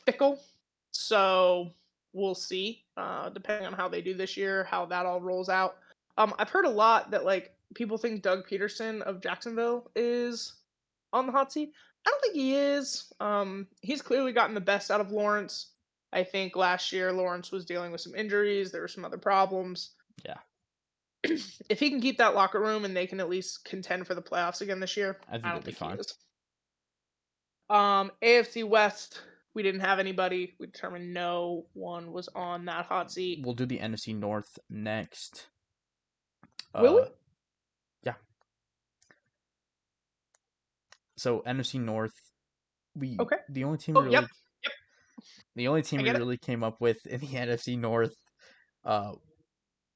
fickle, so we'll see. Depending on how they do this year, how that all rolls out. I've heard a lot that like people think Doug Peterson of Jacksonville is on the hot seat. I don't think he is. He's clearly gotten the best out of Lawrence. I think last year Lawrence was dealing with some injuries. There were some other problems. Yeah, If he can keep that locker room and they can at least contend for the playoffs again this year, I I think they'll don't be think he fine. is. AFC West, we didn't have anybody. We determined no one was on that hot seat. We'll do the NFC North next. Will Uh, we? yeah. So NFC North, we Okay. the only team we Oh, yep. really Yep. the only team I we get it. really came up with in the NFC North, uh,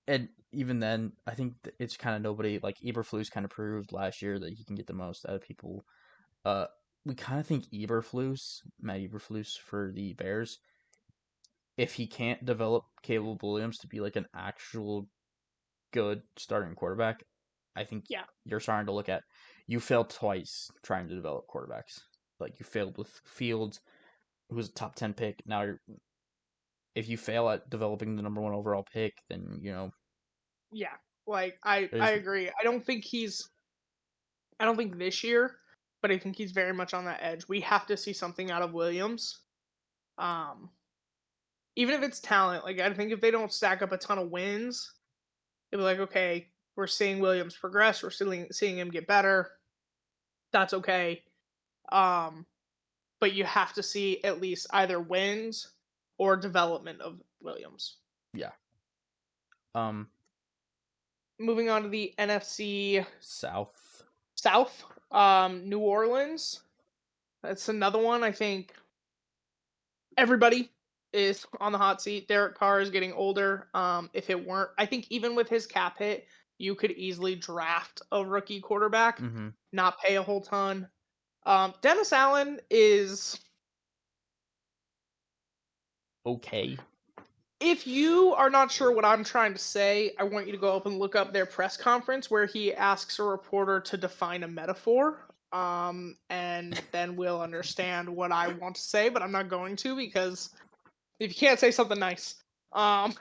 and even then, I think it's kind of nobody. Like Eberflus kind of proved last year that he can get the most out of people. Uh, we kind of think Matt Eberflus for the Bears, if he can't develop Caleb Williams to be like an actual good starting quarterback, I think Yeah. you're starting to look at you failed twice trying to develop quarterbacks. Like you failed with Fields, who was a top 10 pick. Now you're if you fail at developing the number one overall pick, then Yeah. Like I there's agree. I don't think this year, but I think he's very much on that edge. We have to see something out of Williams. Um, Even if it's talent, like I think if they don't stack up a ton of wins, it'll be like, okay, we're seeing Williams progress, we're seeing him get better. That's okay. Um, but you have to see at least either wins or development of Williams. yeah. Um Moving on to the NFC South. South, New Orleans. That's another one. I think everybody is on the hot seat. Derek Carr is getting older. If it weren't, I think even with his cap hit, you could easily draft a rookie quarterback, Mhm. not pay a whole ton. Dennis Allen is. Okay. If you are not sure what I'm trying to say, I want you to go up and look up their press conference where he asks a reporter to define a metaphor. And then we'll understand what I want to say, but I'm not going to because if you can't say something nice. Um,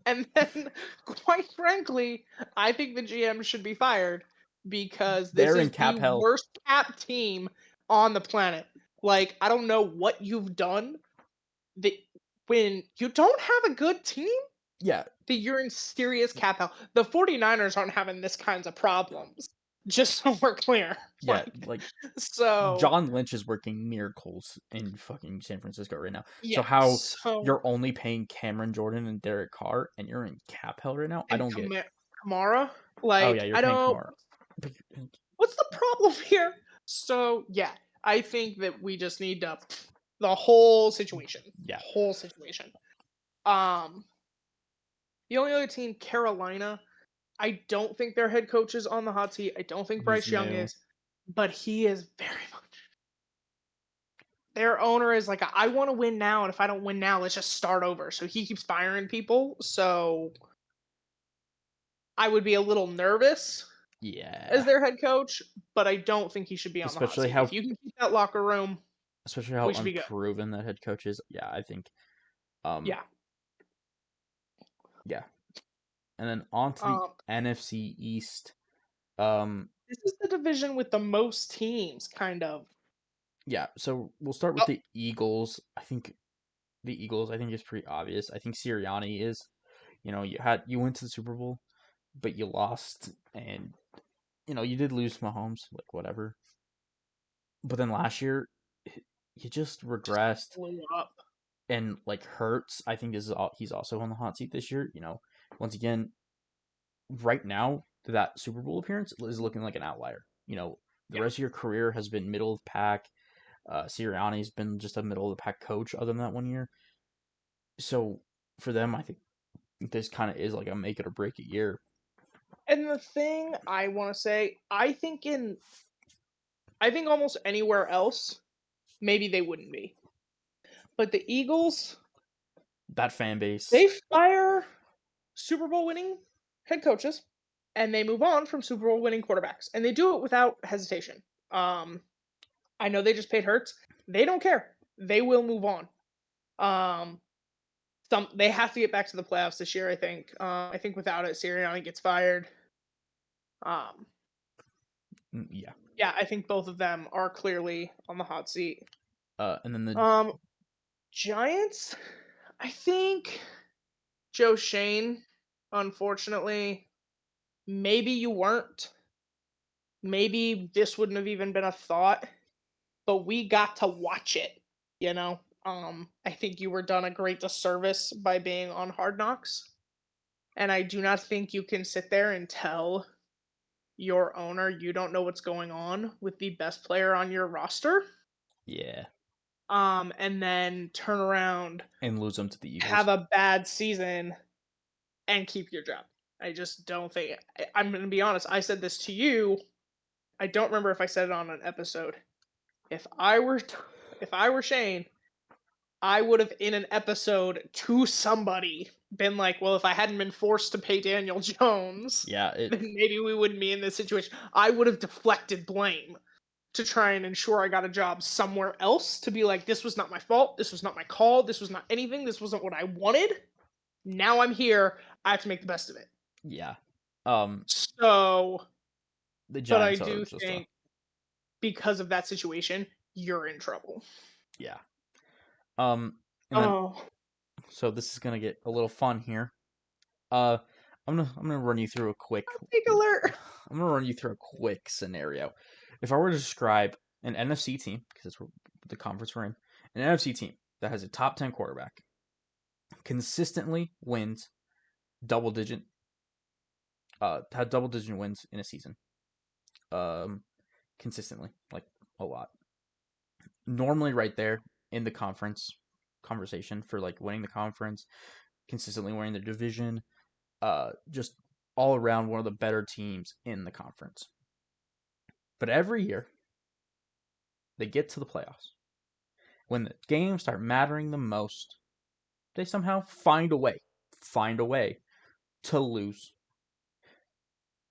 and then, quite frankly, I think the GM should be fired because this They're in is the cap hell. worst cap team on the planet. Like, I don't know what you've done that when you don't have a good team, Yeah, that you're in serious cap hell. The 49ers aren't having this kinds of problems. Just so we're clear. yeah, Like, like so, John Lynch is working miracles in fucking San Francisco right now. So yeah. how So, you're only paying Cameron Jordan and Derek Carr and you're in cap hell right now? I and don't get. Kamara, Oh yeah, like, you're I paying don't. Kamara. But What's the problem here? So, yeah, I think that we just need to The whole situation. Yeah, Whole situation. Um, the only other team, Carolina, I don't think their head coach is on the hot seat. I don't think he's Bryce Young new. is, but he is very much. Their owner is like, I want to win now, and if I don't win now, let's just start over. So he keeps firing people. So I would be a little nervous as Yeah, their head coach, but I don't think he should be on the hot especially seat. If how you can keep that locker room, especially how we should be good. unproven that head coach is. Yeah, I think. Um, Yeah. yeah, and then on to the Um, NFC East. Um, this is the division with the most teams, kind of. yeah, so we'll start with Oh, the Eagles. I think the Eagles. I think is pretty obvious. I think Sirianni is. You went to the Super Bowl, but you lost, and you did lose Mahomes, like whatever. But then last year, you just just regressed, blew up. and like Hurts, I think he's also on the hot seat this year. Once again, right now that Super Bowl appearance is looking like an outlier. The Yeah. rest of your career has been middle of the pack. Sirianni's been just a middle of the pack coach, other than that one year. So for them, I think this kind of is like a make it or break it year. And the thing I want to say, I think almost anywhere else, maybe they wouldn't be. But the Eagles, That fan base, they fire Super Bowl winning head coaches and they move on from Super Bowl winning quarterbacks. And they do it without hesitation. Um, I know they just paid Hurts. They don't care. They will move on. Um, they have to get back to the playoffs this year, I think. I think without it, Sirianni gets fired. Um, yeah. yeah, I think both of them are clearly on the hot seat. And then the Um, Giants, I think Joe Shane, unfortunately, maybe you weren't. Maybe this wouldn't have even been a thought, but we got to watch it, you know? I think you were done a great disservice by being on Hard Knocks. And I do not think you can sit there and tell your owner you don't know what's going on with the best player on your roster. yeah, And then turn around, and lose them to the have Eagles. a bad season, and keep your job. I just don't think. I'm going to be honest. I said this to you. I don't remember if I said it on an episode. If I were, if I were Shane, I would have in an episode to somebody been like, "Well, if I hadn't been forced to pay Daniel Jones, Yeah, then maybe we wouldn't be in this situation." I would have deflected blame to try and ensure I got a job somewhere else to be like, "This was not my fault. This was not my call. This was not anything. This wasn't what I wanted. Now I'm here. I have to make the best of it." yeah. Um, So, the but I Giants are do just a think because of that situation, you're in trouble. yeah. And then Oh, so this is gonna get a little fun here. Uh, I'm gonna run you through a quick. take alert. I'm gonna run you through a quick scenario. If I were to describe an NFC team, because it's the conference we're in, an NFC team that has a top 10 quarterback, consistently wins double digit, had double digit wins in a season, um, consistently, like a lot. Normally, right there in the conference conversation for like winning the conference, consistently winning the division, just all around one of the better teams in the conference. But every year they get to the playoffs. When the games start mattering the most, they somehow find a way to lose.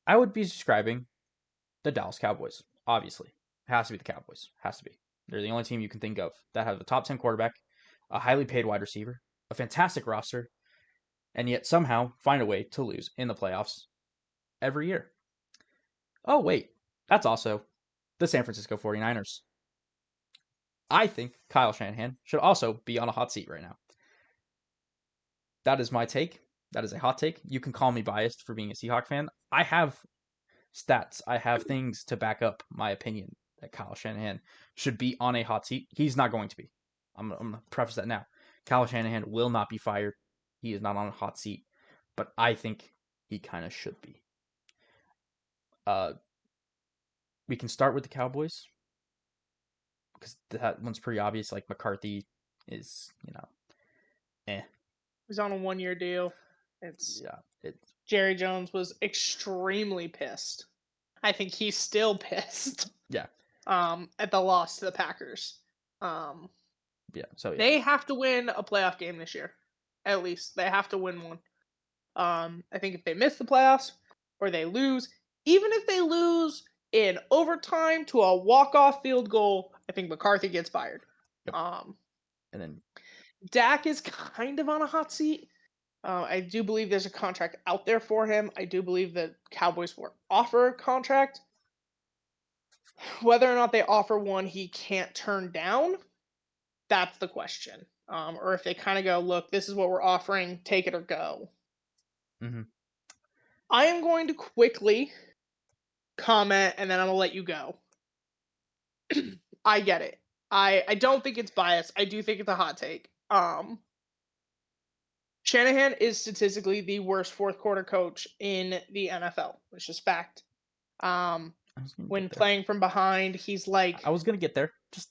I would be describing the Dallas Cowboys. Obviously, it has to be the Cowboys. Has to be. They're the only team you can think of that have a top 10 quarterback, a highly paid wide receiver, a fantastic roster, and yet somehow find a way to lose in the playoffs every year. Oh, wait, that's also the San Francisco 49ers. I think Kyle Shanahan should also be on a hot seat right now. That is my take. That is a hot take. You can call me biased for being a Seahawk fan. I have stats. I have things to back up my opinion that Kyle Shanahan should be on a hot seat. He's not going to be. I'm going to preface that now. Kyle Shanahan will not be fired. He is not on a hot seat, but I think he kind of should be. Uh, we can start with the Cowboys. because that one's pretty obvious. Like McCarthy is, eh, He's on a 1-year deal. It's yeah, it, Jerry Jones was extremely pissed. I think he's still pissed. yeah, At the loss to the Packers. Um, yeah. So yeah, they have to win a playoff game this year. At least they have to win one. I think if they miss the playoffs or they lose, even if they lose in overtime to a walk-off field goal, I think McCarthy gets fired. yep. Um, And then Dak is kind of on a hot seat. I do believe there's a contract out there for him. I do believe that Cowboys will offer a contract. Whether or not they offer one he can't turn down, that's the question. Or if they kind of go, look, this is what we're offering, take it or go. mm-hmm. I am going to quickly comment and then I'm gonna let you go. I get it. I don't think it's biased. I do think it's a hot take. Shanahan is statistically the worst fourth quarter coach in the NFL, which is fact. Um, I was gonna when get there. playing from behind, he's like, I was gonna get there. Just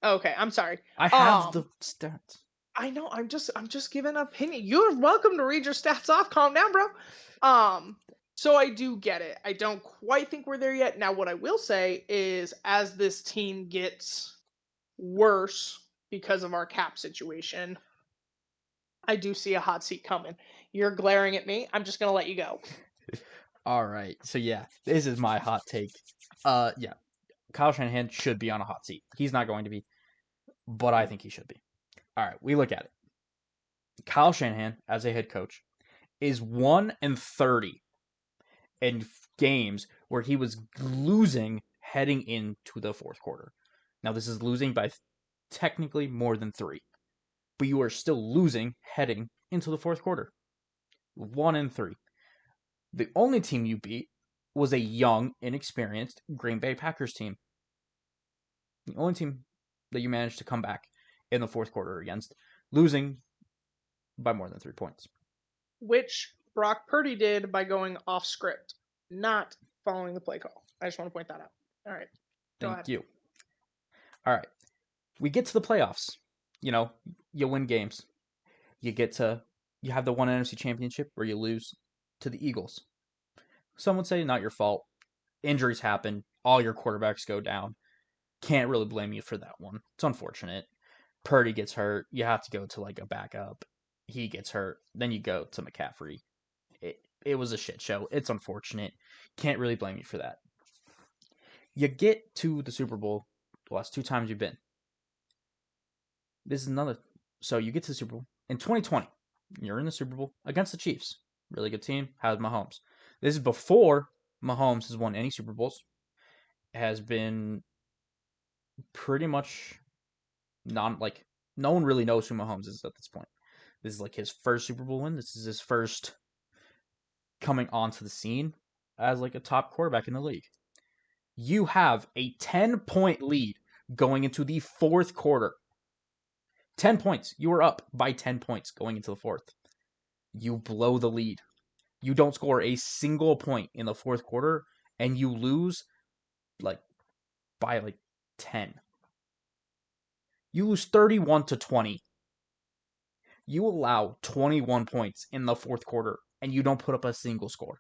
okay, I'm sorry. I have the Um, stats. I know. I'm just giving an opinion. You're welcome to read your stats off. Calm down, bro. Um, so I do get it. I don't quite think we're there yet. Now, what I will say is, as this team gets worse because of our cap situation, I do see a hot seat coming. You're glaring at me. I'm just gonna let you go. All right. So yeah, this is my hot take. Yeah, Kyle Shanahan should be on a hot seat. He's not going to be, but I think he should be. All right, we look at it. Kyle Shanahan as a head coach is 1-30 in games where he was losing heading into the fourth quarter. Now this is losing by technically more than 3, but you are still losing heading into the fourth quarter. 1-3. The only team you beat was a young, inexperienced Green Bay Packers team. The only team that you managed to come back in the fourth quarter against, losing by more than 3 points. Which Brock Purdy did by going off script, not following the play call. I just want to point that out. All right, go Thank ahead. you. All right. We get to the playoffs. You win games. You get to you have the one NFC championship where you lose to the Eagles. Some would say not your fault. Injuries happen. All your quarterbacks go down. Can't really blame you for that one. It's unfortunate. Purdy gets hurt. You have to go to like a backup. He gets hurt. Then you go to McCaffrey. It was a shit show. It's unfortunate. Can't really blame you for that. You get to the Super Bowl the last 2 times you've been. This is another. So you get to the Super Bowl in 2020. You're in the Super Bowl against the Chiefs. Really good team. Has Mahomes. This is before Mahomes has won any Super Bowls. Has been pretty much non like no one really knows who Mahomes is at this point. This is like his first Super Bowl win. This is his first coming onto the scene as like a top quarterback in the league. You have a 10-point lead going into the fourth quarter. 10 points. You are up by 10 points going into the fourth. You blow the lead. You don't score a single point in the fourth quarter, and you lose like by like 10. You lose 31-20. You allow 21 points in the fourth quarter, and you don't put up a single score.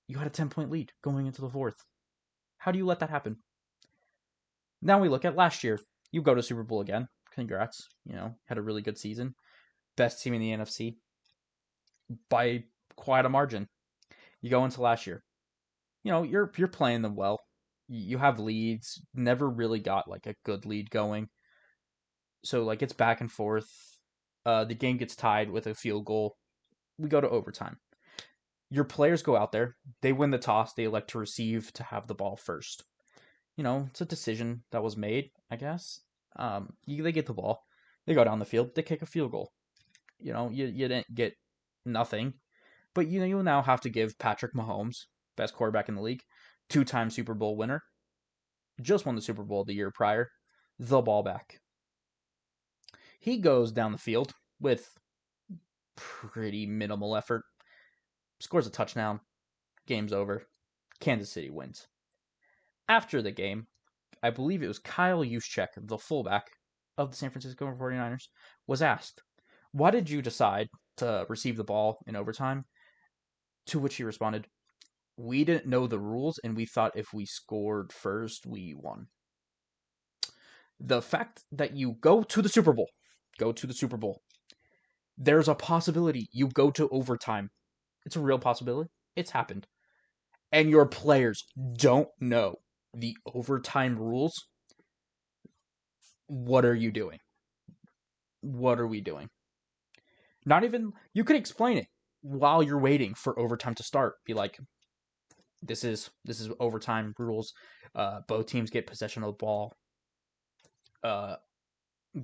You had a 10-point lead going into the fourth. How do you let that happen? Now we look at last year. You go to Super Bowl again. Congrats. Had a really good season. Best team in the NFC by quite a margin. You go into last year. You're playing them well. You have leads. Never really got like a good lead going. So like it's back and forth. The game gets tied with a field goal. We go to overtime. Your players go out there. They win the toss. They elect to receive to have the ball first. It's a decision that was made, I guess. They get the ball. They go down the field. They kick a field goal. You didn't get nothing, but you now have to give Patrick Mahomes, best quarterback in the league, 2-time Super Bowl winner, just won the Super Bowl the year prior, the ball back. He goes down the field with pretty minimal effort, scores a touchdown, game's over. Kansas City wins. After the game, I believe it was Kyle Juszczyk, the fullback of the San Francisco 49ers, was asked, "Why did you decide to receive the ball in overtime?" To which he responded, "We didn't know the rules, and we thought if we scored first, we won." The fact that you go to the Super Bowl, there's a possibility you go to overtime. It's a real possibility. It's happened. And your players don't know the overtime rules. What are you doing? What are we doing? Not even, you can explain it while you're waiting for overtime to start. Be like, this is overtime rules. Both teams get possession of the ball. Uh,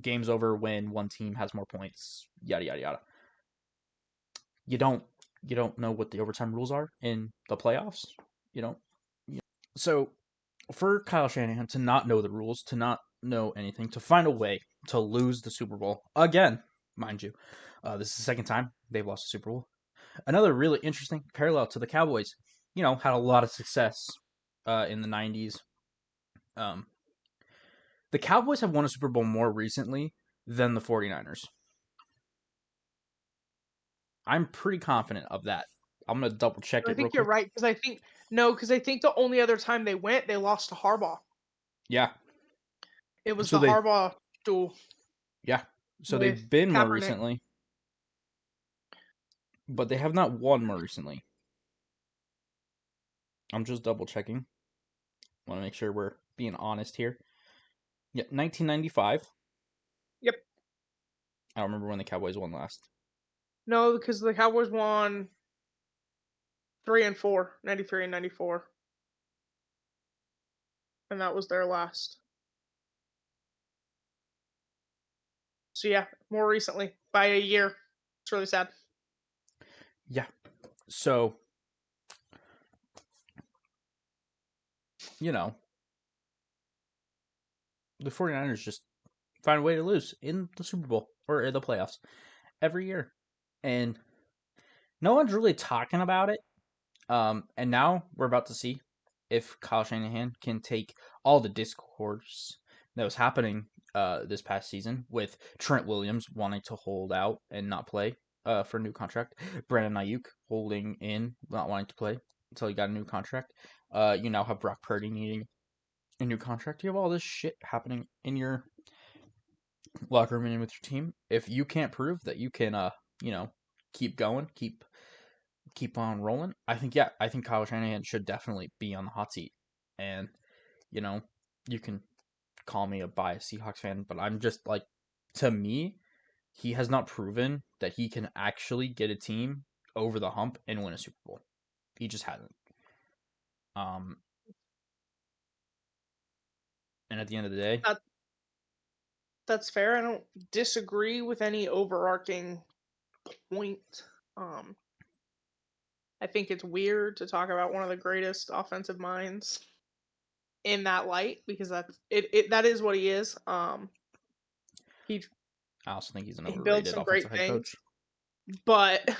game's over when one team has more points. Yada yada yada. You don't you don't know what the overtime rules are in the playoffs. You don't. So for Kyle Shanahan to not know the rules, to not know anything, to find a way to lose the Super Bowl again, mind you, this is the second time they've lost the Super Bowl. Another really interesting parallel to the Cowboys. Had a lot of success in the '90s. Um, the Cowboys have won a Super Bowl more recently than the 49ers. I'm pretty confident of that. I'm gonna double check I it real think you're quick. right because I think no, because I think the only other time they went, they lost to Harbaugh. Yeah. It was So the they Harbaugh duel yeah. So with they've been more Kaepernick. recently, but they have not won more recently. I'm just double checking. Want to make sure we're being honest here. Yeah, 1995. Yep. I don't remember when the Cowboys won last. No, because the Cowboys won 3 and 4, 93 and 94, and that was their last. So yeah, more recently by a year. It's really sad. Yeah. So, you know, the 49ers just find a way to lose in the Super Bowl or in the playoffs every year. And no one's really talking about it. And now we're about to see if Kyle Shanahan can take all the discourse that was happening this past season with Trent Williams wanting to hold out and not play for a new contract, Brandon Ayuk holding in, not wanting to play until he got a new contract. You now have Brock Purdy needing a new contract. You have all this shit happening in your locker room and with your team. If you can't prove that you can, you know, keep going, keep on rolling. I think Kyle Shanahan should definitely be on the hot seat. And you know, you can call me a biased Seahawks fan, but I'm just like, to me, he has not proven that he can actually get a team over the hump and win a Super Bowl. He just hasn't. Um, and at the end of the day, That that's fair. I don't disagree with any overarching point. Um, I think it's weird to talk about one of the greatest offensive minds in that light because that is what he is. He I also think he's an he builds overrated some offensive great head coach. things, but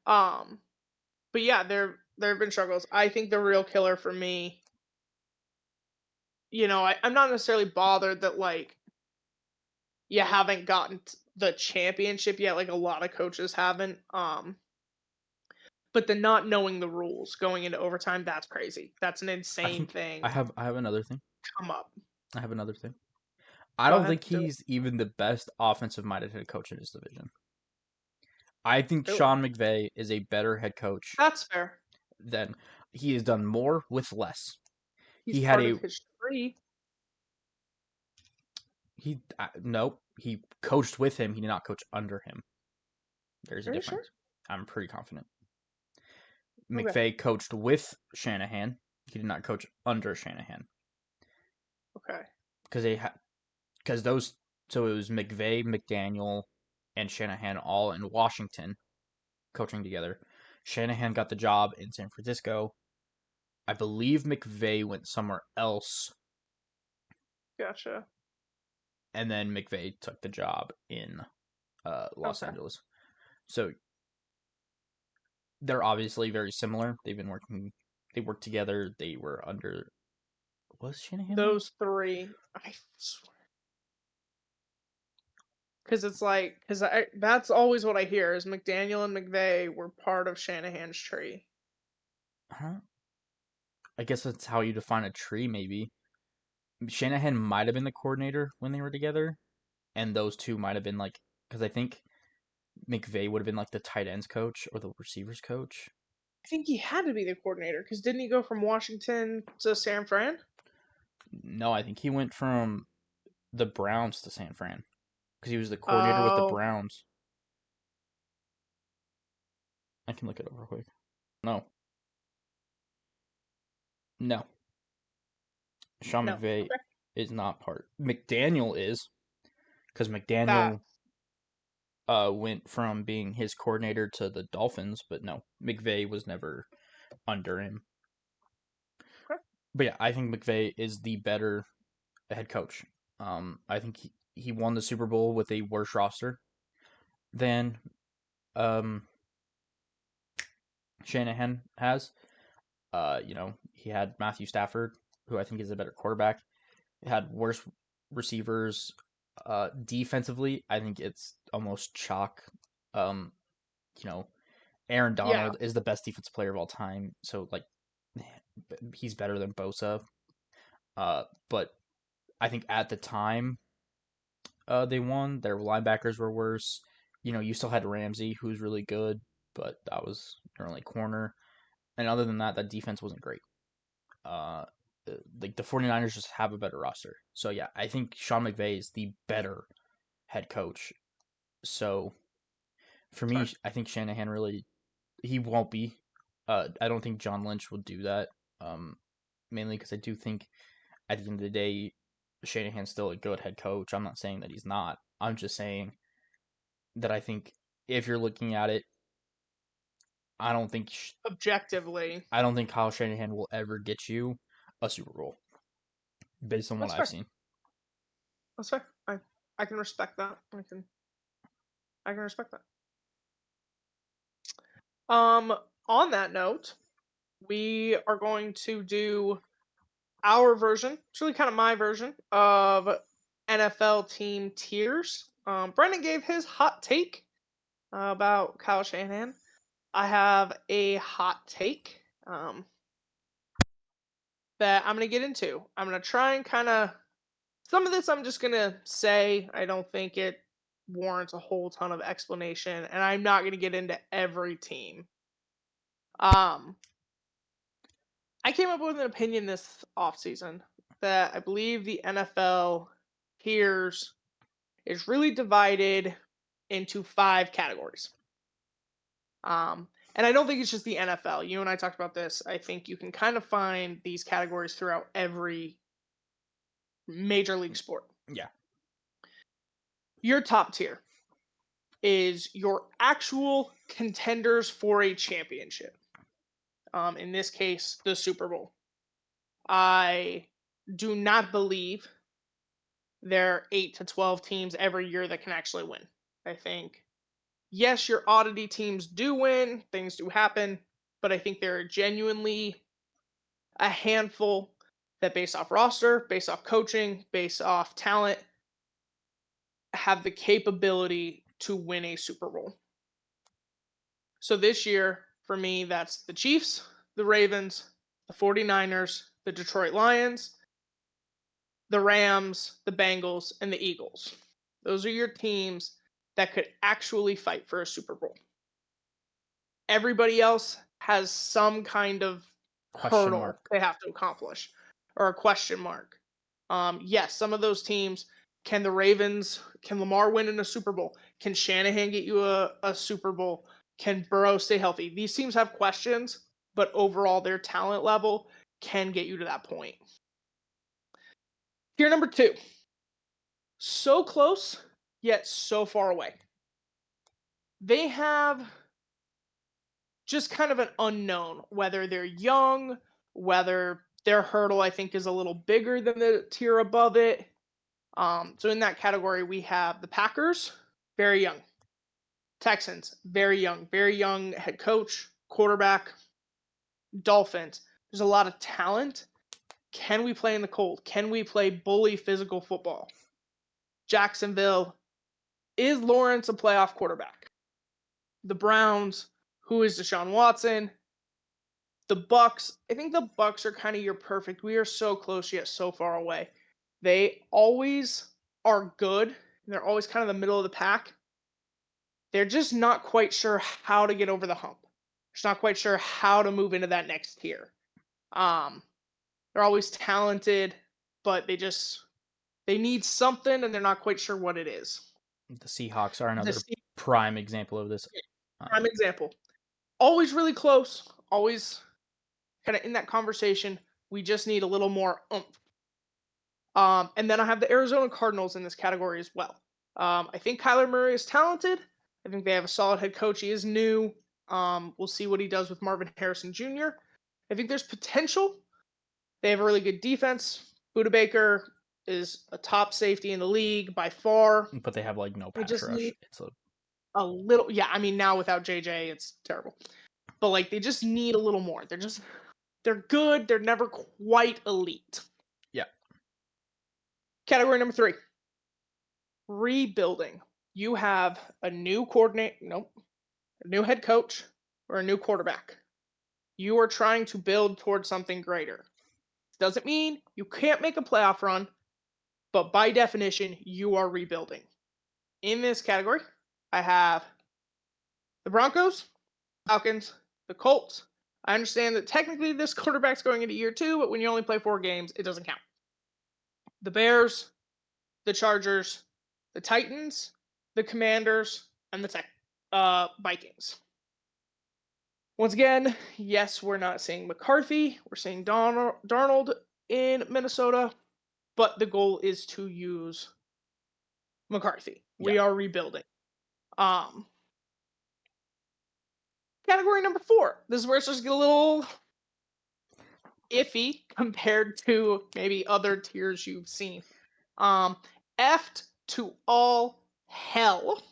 um, but yeah, there have been struggles. I think the real killer for me, I'm not necessarily bothered that like you haven't gotten the championship yet, like a lot of coaches haven't. But the not knowing the rules going into overtime, that's crazy. That's an I insane think thing I have another thing. come up. I have another thing. I Go don't ahead, think do it. he's even the best offensive minded head coach in his division. I think Really. Sean McVay is a better head coach That's fair. than he has done more with less. He's He had part a of his tree. he nope, he coached with him, he did not coach under him. There's a Are you sure? difference. I'm pretty confident. Okay. McVay coached with Shanahan. He did not coach under Shanahan Okay. because because those so it was McVay, McDaniel, and Shanahan all in Washington coaching together. Shanahan got the job in San Francisco. I believe McVay went somewhere else, Gotcha. and then McVay took the job in Los Okay. Angeles. So they're obviously very similar. They worked together. They were under Was Shanahan there? Those three, I swear, because it's like, because that's always what I hear is McDaniel and McVay were part of Shanahan's tree. Huh? I guess that's how you define a tree, maybe. Shanahan might have been the coordinator when they were together, and those two might have been like, because I think McVay would have been like the tight ends coach or the receivers coach. I think he had to be the coordinator because didn't he go from Washington to San Fran? No, I think he went from the Browns to San Fran because he was the coordinator with the Oh, Browns. I can look it up real quick. No, no, Sean no. McVay Okay. is not part. McDaniel is because That McDaniel went from being his coordinator to the Dolphins, but no, McVay was never under him. okay. But yeah, I think McVay is the better head coach. I think he won the Super Bowl with a worse roster than um, Shanahan has. He had Matthew Stafford, who I think is a better quarterback. He had worse receivers. Defensively, I think it's almost chalk. Um, you know, Aaron Yeah. Donald is the best defensive player of all time, so like he's better than Bosa. But I think at the time they won, their linebackers were worse. You still had Ramsey, who's really good, but that was your only corner. And other than that, that defense wasn't great. Uh, like the 49ers just have a better roster. So yeah, I think Sean McVay is the better head coach. So for me, Sorry. I think Shanahan really he won't be. I don't think John Lynch will do that. Um, Mainly because I do think at the end of the day, Shanahan's still a good head coach. I'm not saying that he's not. I'm just saying that I think if you're looking at it, I don't think Objectively, I don't think Kyle Shanahan will ever get you a Super Bowl based on what that's I've fair. seen. That's fair. I can respect that. I can respect that. On that note, we are going to do our version. It's really kind of my version of NFL team tiers. Brendan gave his hot take about Kyle Shanahan. I have a hot take that I'm going to get into. I'm going to try and kind of some of this I'm just going to say. I don't think it warrants a whole ton of explanation, and I'm not going to get into every team. Um, I came up with an opinion this offseason that I believe the NFL tiers is really divided into five categories. And I don't think it's just the NFL. You and I talked about this. I think you can kind of find these categories throughout every major league sport. Yeah, Your top tier is your actual contenders for a championship. In this case, the Super Bowl. I do not believe there are 8 to 12 teams every year that can actually win. I think, yes, your oddity teams do win, things do happen, but I think there are genuinely a handful that, based off roster, based off coaching, based off talent, have the capability to win a Super Bowl. So this year, for me, that's the Chiefs, the Ravens, the 49ers, the Detroit Lions, the Rams, the Bengals, and the Eagles. Those are your teams that could actually fight for a Super Bowl. Everybody else has some kind of question hurdle mark. they have to accomplish or a question mark. Yes, some of those teams can can Lamar win in a Super Bowl? Can Shanahan get you a Super Bowl? Can Burrow stay healthy? These teams have questions, but overall, their talent level can get you to that point. Tier number two, so close, yet so far away. They have just kind of an unknown, whether they're young, whether their hurdle, I think, is a little bigger than the tier above it. So in that category, we have the Packers, very young. Texans, very young head coach, quarterback. Dolphins, there's a lot of talent. Can we play in the cold? Can we play bully physical football? Jacksonville, is Lawrence a playoff quarterback? The Browns, who is Deshaun Watson? The Bucks, I think the Bucks are kind of your perfect. We are so close yet so far away. They always are good. They're always kind of the middle of the pack. They're just not quite sure how to get over the hump. Just not quite sure how to move into that next tier. Um, they're always talented, but they need something and they're not quite sure what it is. The Seahawks are The another Steelers, prime example of this. prime Um, example. Always really close, always kind of in that conversation. We just need a little more oomph. And then I have the Arizona Cardinals in this category as well. I think Kyler Murray is talented. I think they have a solid head coach. He is new. We'll see what he does with Marvin Harrison Jr. I think there's potential. They have a really good defense. Buda Baker is a top safety in the league by far. but they have like no They pass just rush. need It's a a little. Yeah, I mean now without JJ, it's terrible. But like they just need a little more. They're good. They're never quite elite. yeah, Category number 3, rebuilding. You have a new coordinate, nope, a new head coach or a new quarterback. You are trying to build towards something greater. Doesn't mean you can't make a playoff run, but by definition, you are rebuilding. In this category, I have the Broncos, Falcons, the Colts. I understand that technically this quarterback's going into year 2, but when you only play 4 games, it doesn't count. The Bears, the Chargers, the Titans, the Commanders, and the Vikings. Once again, yes, we're not seeing McCarthy. We're seeing Darnold in Minnesota, but the goal is to use McCarthy. yeah. We are rebuilding. Um, Category number 4. This is where it's just get a little iffy compared to maybe other tiers you've seen. Um, Effed to all hell.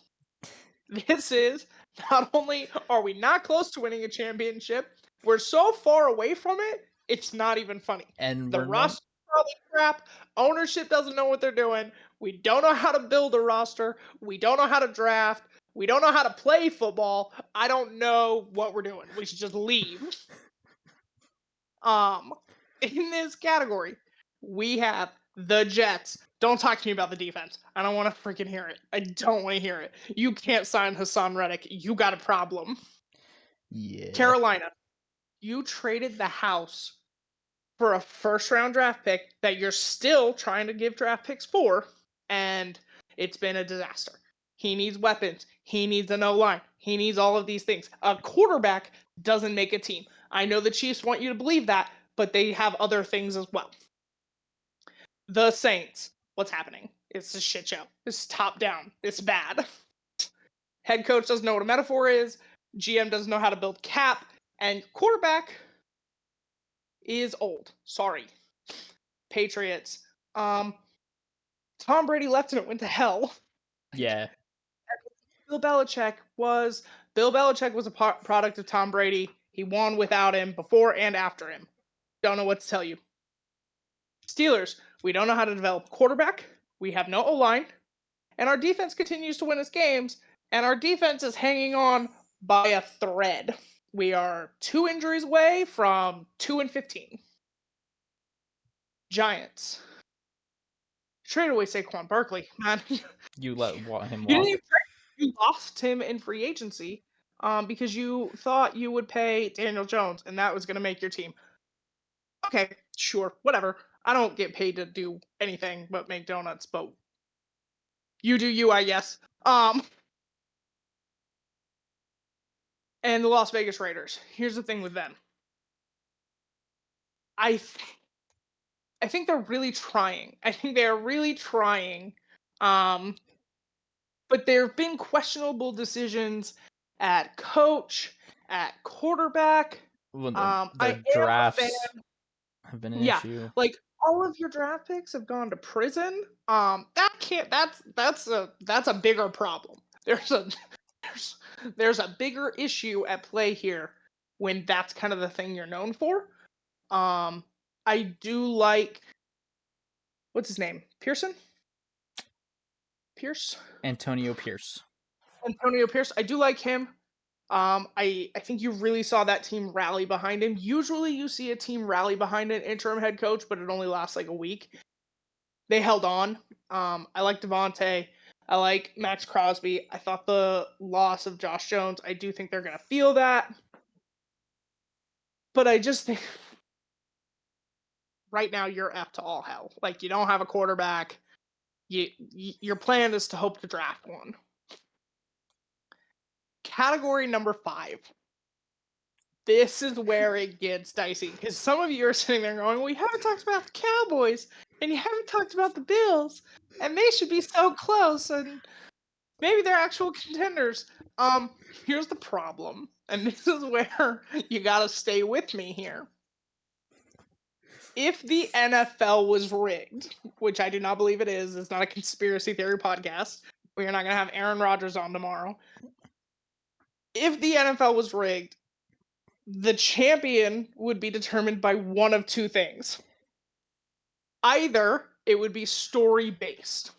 This is not only are we not close to winning a championship, we're so far away from it, it's not even funny. And The we're no roster is probably crap. Ownership doesn't know what they're doing. We don't know how to build a roster. We don't know how to draft. We don't know how to play football. I don't know what we're doing. We should just leave. Um, in this category, we have the Jets. Don't talk to me about the defense. I don't want to freaking hear it. I don't want to hear it. You can't sign Hassan Reddick. You got a problem. yeah. Carolina, you traded the house for a first round draft pick that you're still trying to give draft picks for, and it's been a disaster. He needs weapons. He needs an O line. He needs all of these things. A quarterback doesn't make a team. I know the Chiefs want you to believe that, but they have other things as well. The Saints, what's happening? It's a shit show. It's top down. It's bad. Head coach doesn't know what a metaphor is. GM doesn't know how to build cap. And quarterback is old. Sorry. Patriots. Tom Brady left and it went to hell. Yeah. Bill Belichick was a product of Tom Brady. He won without him before and after him. Don't know what to tell you. Steelers, we don't know how to develop quarterback. We have no O-line. And our defense continues to win its games. And our defense is hanging on by a thread. We are 2 injuries away from 2-15. Giants. Trade away Saquon Barkley, man. You let him You didn't walk. even you lost him in free agency because you thought you would pay Daniel Jones and that was going to make your team. Okay, sure, whatever. I don't get paid to do anything but make donuts, but you do you, I guess. And the Las Vegas Raiders. Here's the thing with them. I th- I think they're really trying. I think they are really trying. Um, but there have been questionable decisions at coach, at quarterback. Well, I their am a fan. drafts have been an Yeah, issue. like all of your draft picks have gone to prison. That can't. That's a bigger problem. There's there's a bigger issue at play here when that's kind of the thing you're known for. Um, I do like what's his name? Pearson? Pierce? Antonio Pierce. Antonio Pierce. I do like him. I think you really saw that team rally behind him. Usually you see a team rally behind an interim head coach, but it only lasts like a week. They held on. I like Devontae. I like Max Crosby. I thought the loss of Josh Jones, I do think they're gonna feel that. But I just think right now you're F to all hell. Like you don't have a quarterback. Your plan is to hope to draft one. Category number 5. This is where it gets dicey because some of you are sitting there going, "We haven't talked about the Cowboys, and you haven't talked about the Bills, and they should be so close, and maybe they're actual contenders." Here's the problem, and this is where you gotta stay with me here. If the NFL was rigged, which I do not believe it is, it's not a conspiracy theory podcast. We are not gonna have Aaron Rodgers on tomorrow. If the NFL was rigged, the champion would be determined by one of two things. Either it would be story based.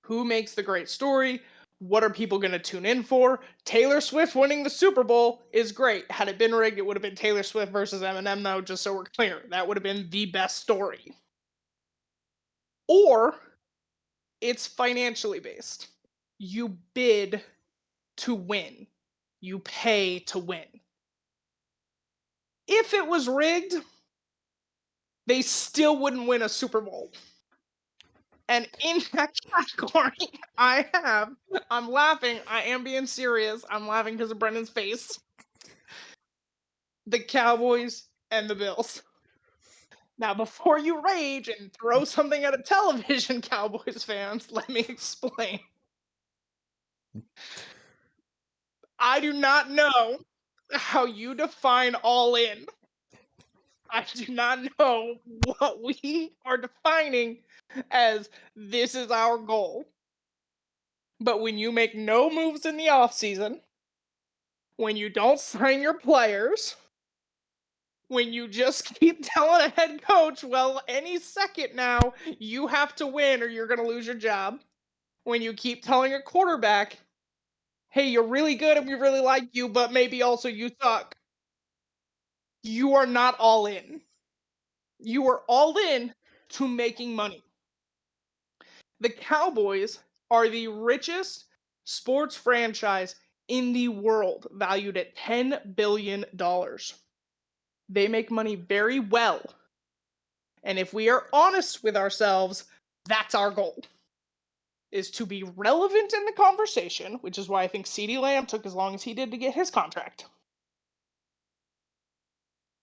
Who makes the great story? What are people going to tune in for? Taylor Swift winning the Super Bowl is great. Had it been rigged, it would have been Taylor Swift versus Eminem, though, just so we're clear. That would have been the best story. Or it's financially based. You bid to win, you pay to win. If it was rigged, they still wouldn't win a Super Bowl. And in that category, I'm laughing. I am being serious. I'm laughing because of Brendan's face. The Cowboys and the Bills. Now, before you rage and throw something at a television, Cowboys fans, let me explain. I do not know how you define all in. I do not know what we are defining as this is our goal. But when you make no moves in the offseason, when you don't sign your players, when you just keep telling a head coach, well, any second now, you have to win or you're going to lose your job. When you keep telling a quarterback, hey, you're really good and we really like you, but maybe also you suck. You are not all in. You are all in to making money. The Cowboys are the richest sports franchise in the world, valued at $10 billion. They make money very well. And if we are honest with ourselves, that's our goal. Is to be relevant in the conversation, which is why I think CeeDee Lamb took as long as he did to get his contract.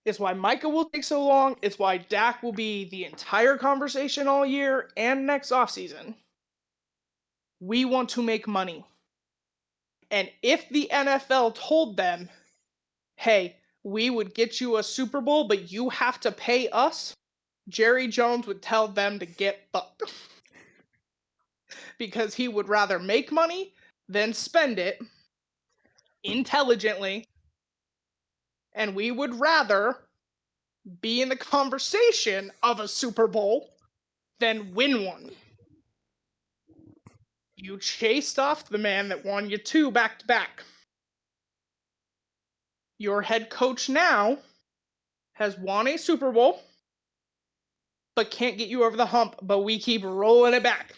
It's why Micah will take so long. It's why Dak will be the entire conversation all year and next offseason. We want to make money. And if the NFL told them, hey, we would get you a Super Bowl, but you have to pay us, Jerry Jones would tell them to get fucked. Because he would rather make money than spend it intelligently. And we would rather be in the conversation of a Super Bowl than win one. You chased off the man that won you 2 back to back. Your head coach now has won a Super Bowl, but can't get you over the hump, but we keep rolling it back.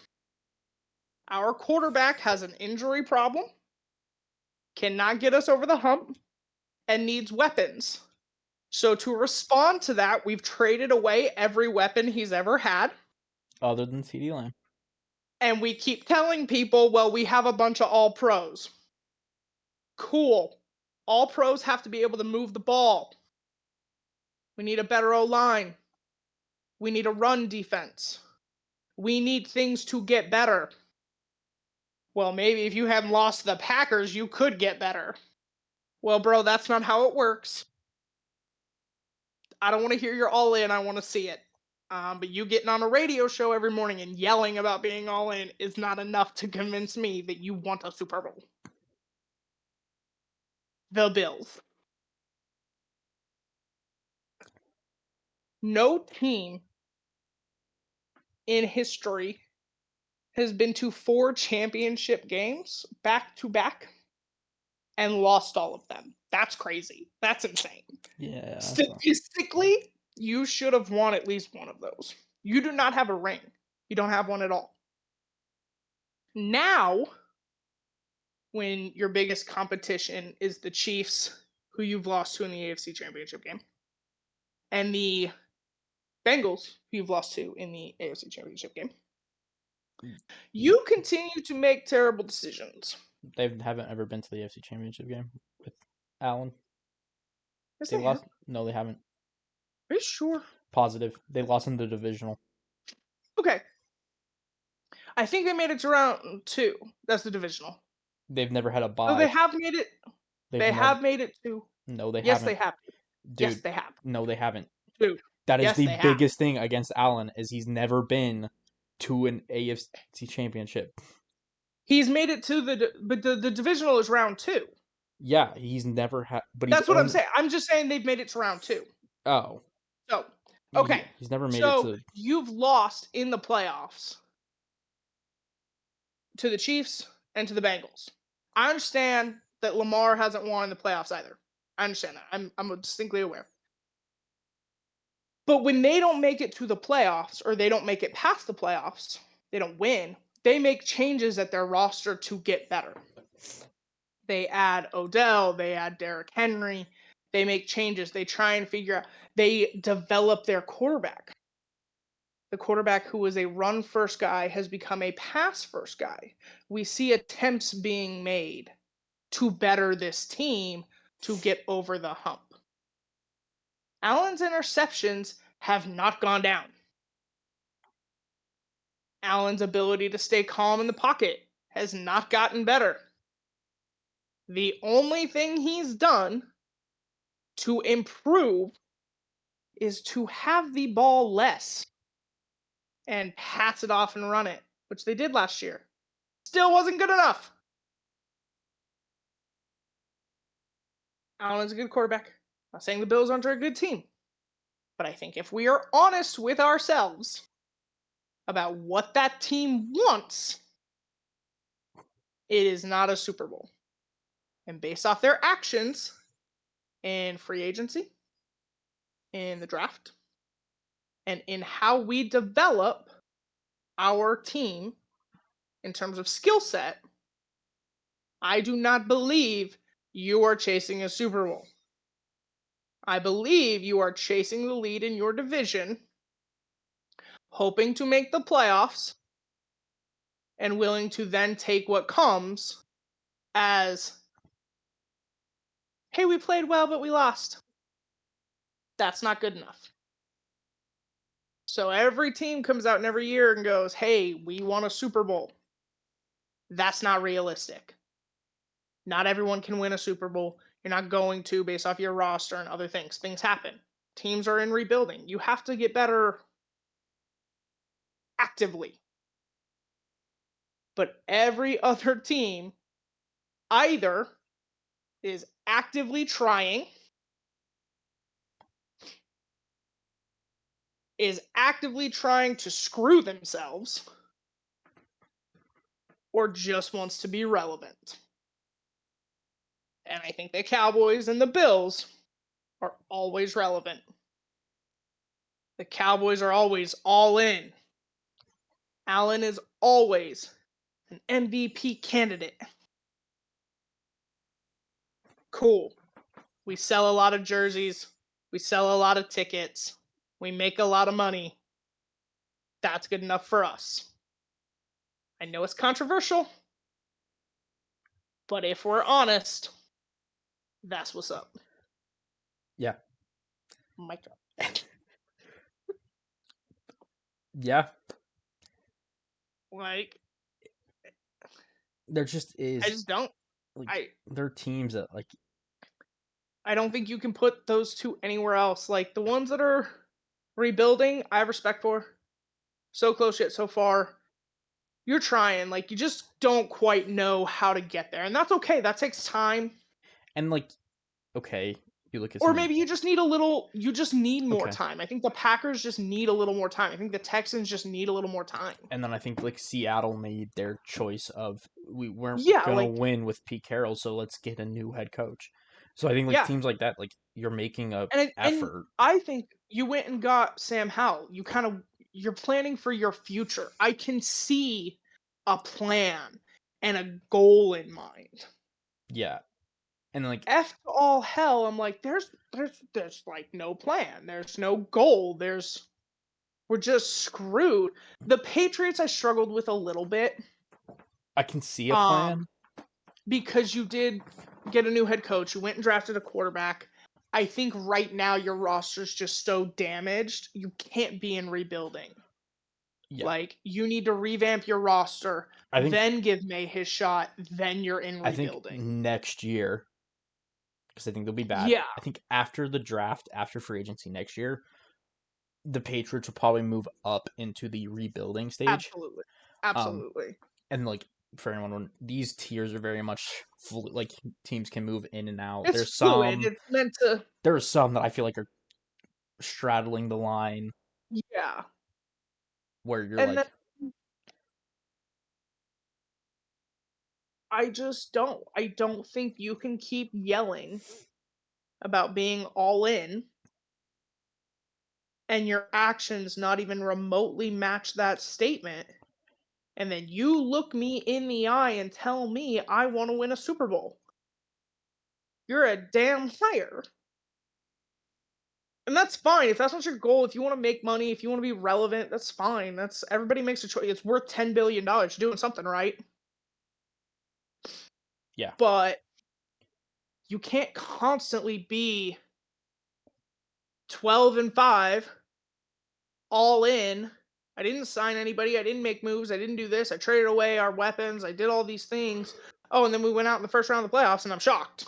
Our quarterback has an injury problem, cannot get us over the hump, and needs weapons. So to respond to that, we've traded away every weapon he's ever had. Other than CeeDee Lamb. And we keep telling people, well, we have a bunch of all pros. Cool. All pros have to be able to move the ball. We need a better O line. We need a run defense. We need things to get better. Well, maybe if you hadn't lost to the Packers, you could get better. Well, bro, that's not how it works. I don't want to hear you're all in. I want to see it. But you getting on a radio show every morning and yelling about being all in is not enough to convince me that you want a Super Bowl. The Bills. No team in history has been to 4 championship games back to back and lost all of them. That's crazy. That's insane. Yeah, so Statistically, you should have won at least one of those. You do not have a ring. You don't have one at all. Now, when your biggest competition is the Chiefs, who you've lost to in the AFC Championship game, and the Bengals, who you've lost to in the AFC Championship game, you continue to make terrible decisions. they haven't ever been to the AFC Championship game with Allen. Yes, They they have. lost. No, they haven't. Are you sure? Positive. They lost in the divisional. Okay. I think they made it to round two. That's the divisional. They've never had a So they bye. have made it. They've They never. have made it to. No, they Yes, they haven't. have. Yes, Dude, they have. no, they haven't. Dude. That is Yes, the they have. biggest thing against Allen is he's never been to an AFC Championship. He's made it to but the divisional is round two. Yeah, he's never had, but he's That's what I'm only. saying. I'm just saying they've made it to round two. Oh, So, okay. yeah, he's never made it So to. you've lost in the playoffs to the Chiefs and to the Bengals. I understand that Lamar hasn't won in the playoffs either. I understand that. I'm distinctly aware. But when they don't make it to the playoffs or they don't make it past the playoffs, they don't win. They make changes at their roster to get better. They add Odell, they add Derrick Henry, they make changes, they try and figure out, they develop their quarterback. The quarterback who was a run first guy has become a pass first guy. We see attempts being made to better this team to get over the hump. Allen's interceptions have not gone down. Allen's ability to stay calm in the pocket has not gotten better. The only thing he's done to improve is to have the ball less and pass it off and run it, which they did last year. Still wasn't good enough. Allen's a good quarterback. I'm not saying the Bills aren't a good team, but I think if we are honest with ourselves about what that team wants, it is not a Super Bowl. And based off their actions in free agency, in the draft, and in how we develop our team in terms of skill set, I do not believe you are chasing a Super Bowl. I believe you are chasing the lead in your division, hoping to make the playoffs, and willing to then take what comes as, hey, we played well, but we lost. That's not good enough. So every team comes out in every year and goes, hey, we won a Super Bowl. That's not realistic. Not everyone can win a Super Bowl. You're not going to based off your roster and other things. Things happen. Teams are in rebuilding. You have to get better actively. But every other team either is actively trying, to screw themselves, or just wants to be relevant. And I think the Cowboys and the Bills are always relevant. The Cowboys are always all in. Allen is always an MVP candidate. Cool. We sell a lot of jerseys. We sell a lot of tickets. We make a lot of money. That's good enough for us. I know it's controversial, but if we're honest, that's what's up. Yeah. Mic drop. Yeah. Like, There just I is just don't. like I there are teams that like I don't think you can put those two anywhere else. Like the ones that are rebuilding, I have respect for. So close yet so far. You're trying. Like you just don't quite know how to get there, and that's okay. That takes time. and like okay. You look at Or some of the maybe you just need more okay. time. I think the Packers just need a little more time. I think the Texans just need a little more time. And then I think like Seattle made their choice of we weren't Yeah, gonna like win with Pete Carroll, so let's get a new head coach. So I think like yeah. teams like that, like you're making a And effort. I think you went and got Sam Howell. You're planning for your future. I can see a plan and a goal in mind. Yeah. And like F to all hell, I'm like, there's like no plan. There's no goal. We're just screwed. The Patriots I struggled with a little bit. I can see a Um, plan. because you did get a new head coach. You went and drafted a quarterback. I think right now your roster's just so damaged, you can't be in rebuilding. Yeah. Like, you need to revamp your roster, I think then give May his shot, then you're in I think rebuilding. next year, because I think they'll be bad. Yeah, I think after the draft, after free agency next year, the Patriots will probably move up into the rebuilding stage. absolutely. Um, Absolutely. and like for anyone, these tiers are very much like teams can move in and out. It's fluid. It's meant to There's some that I feel like are straddling the line yeah. where you're And then like, I don't think you can keep yelling about being all in and your actions not even remotely match that statement. And then you look me in the eye and tell me I want to win a Super Bowl. You're a damn liar. And that's fine. If that's not your goal, if you want to make money, if you want to be relevant, that's fine. That's everybody makes a choice. It's worth $10 billion. You're doing something right. yeah, But you can't constantly be 12-5, all in. I didn't sign anybody. I didn't make moves. I didn't do this. I traded away our weapons. I did all these things. Oh, and then we went out in the first round of the playoffs, and I'm shocked.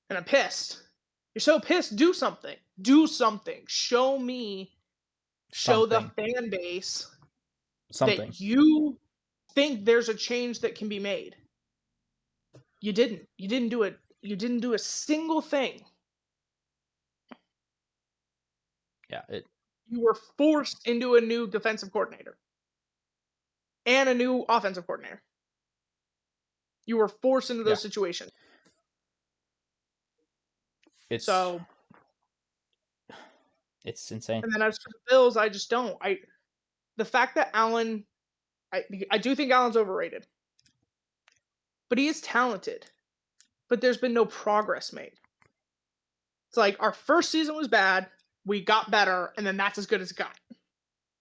And I'm pissed. You're so pissed. Do something. Do something. Show the something, fan base something. that you think there's a change that can be made. You didn't. You didn't do it. You didn't do a single thing. Yeah, it. You were forced into a new defensive coordinator and a new offensive coordinator. You were forced into Yeah, those situations. it's So, it's insane. and then as for the Bills, I just don't. The fact that I do think Allen's overrated, but he is talented. But there's been no progress made. It's like our first season was bad, we got better, and then that's as good as it got.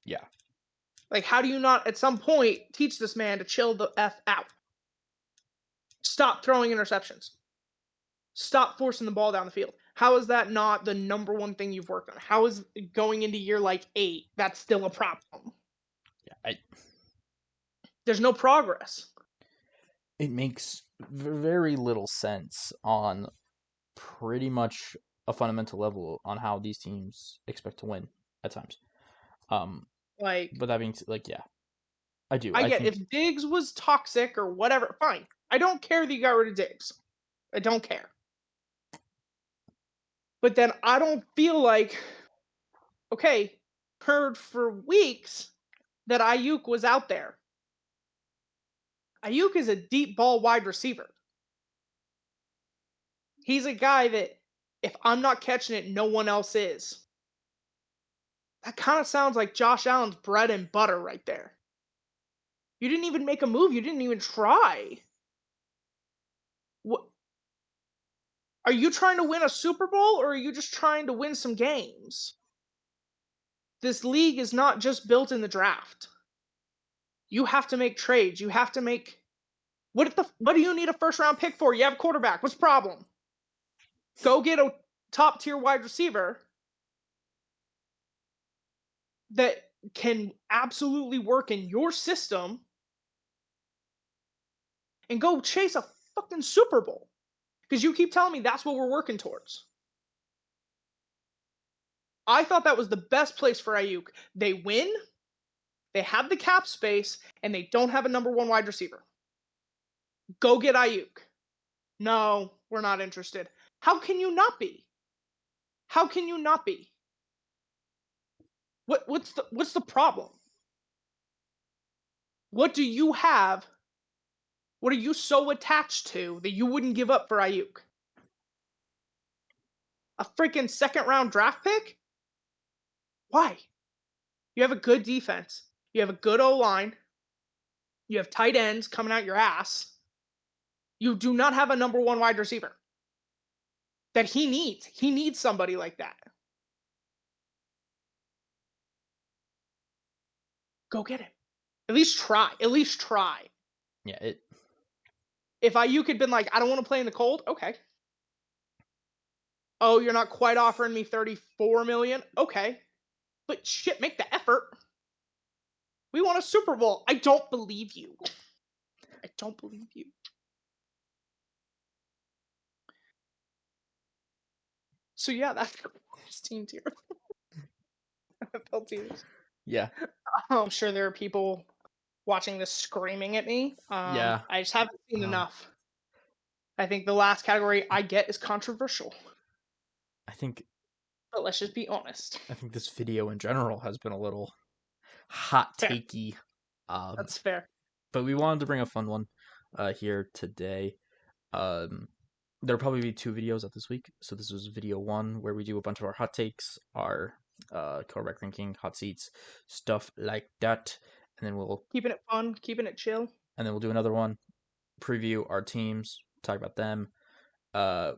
Yeah, Like, how do you not at some point teach this man to chill the F out? Stop throwing interceptions. Stop forcing the ball down the field. How is that not the number one thing you've worked on? How is going into year like 8 that's still a problem? yeah. There's no progress. It makes very little sense on pretty much a fundamental level on how these teams expect to win at times. Um, Like, but that being like, yeah, I do. I I get think, if Diggs was toxic or whatever, fine. I don't care that you got rid of Diggs. I don't care. But then I don't feel like, okay, heard for weeks that Ayuk was out there. Ayuk is a deep ball wide receiver. He's a guy that if I'm not catching it, no one else is. That kind of sounds like Josh Allen's bread and butter right there. You didn't even make a move. You didn't even try. What are you trying to win a Super Bowl or are you just trying to win some games? This league is not just built in the draft. You have to make trades. You have to make what do you need a first round pick for? You have a quarterback. What's the problem? Go get a top tier wide receiver that can absolutely work in your system and go chase a fucking Super Bowl. Because you keep telling me that's what we're working towards. I thought that was the best place for Ayuk. They win, they have the cap space, and they don't have a number one wide receiver. Go get Ayuk. No, We're not interested. How can you not be? How can you not be? What's the problem? What do you have? What are you so attached to that you wouldn't give up for Ayuk? A freaking second round draft pick? Why? You have a good defense. You have a good O line. You have tight ends coming out your ass. You do not have a number one wide receiver that he needs. He needs somebody like that. Go get him. At least try. At least try. Yeah, it. If Ayuk had been like, I don't want to play in the cold, okay. Oh, you're not quite offering me 34 million? Okay. But shit, make the effort. We won a Super Bowl. I don't believe you. I don't believe you. So yeah, that's the worst team tier. NFL teams. Yeah, I'm sure there are people watching this screaming at me. yeah. I just haven't seen Uh, enough. I think the last category I get is controversial. I think But let's just be honest. I think this video in general has been a little hot Fair. takey. Um, That's fair. but we wanted to bring a fun one here today. Um, there'll probably be two videos of this week. So this was video one where we do a bunch of our hot takes, our quarterback ranking, hot seats, stuff like that, and then Keeping it fun, keeping it chill. we'll do another one, preview our teams, talk about them, uh,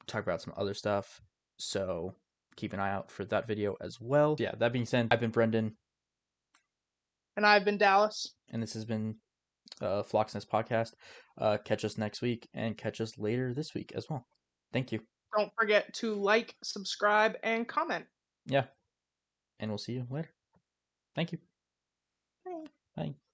talk about some other stuff. So keep an eye out for that video as well. Yeah, that being said, I've been Brendan, And I've been Dallas. and this has been Flocksness Podcast. Catch us next week and catch us later this week as well. Thank you. Don't forget to like, subscribe, and comment. Yeah, and we'll see you later. Thank you. Bye. Bye.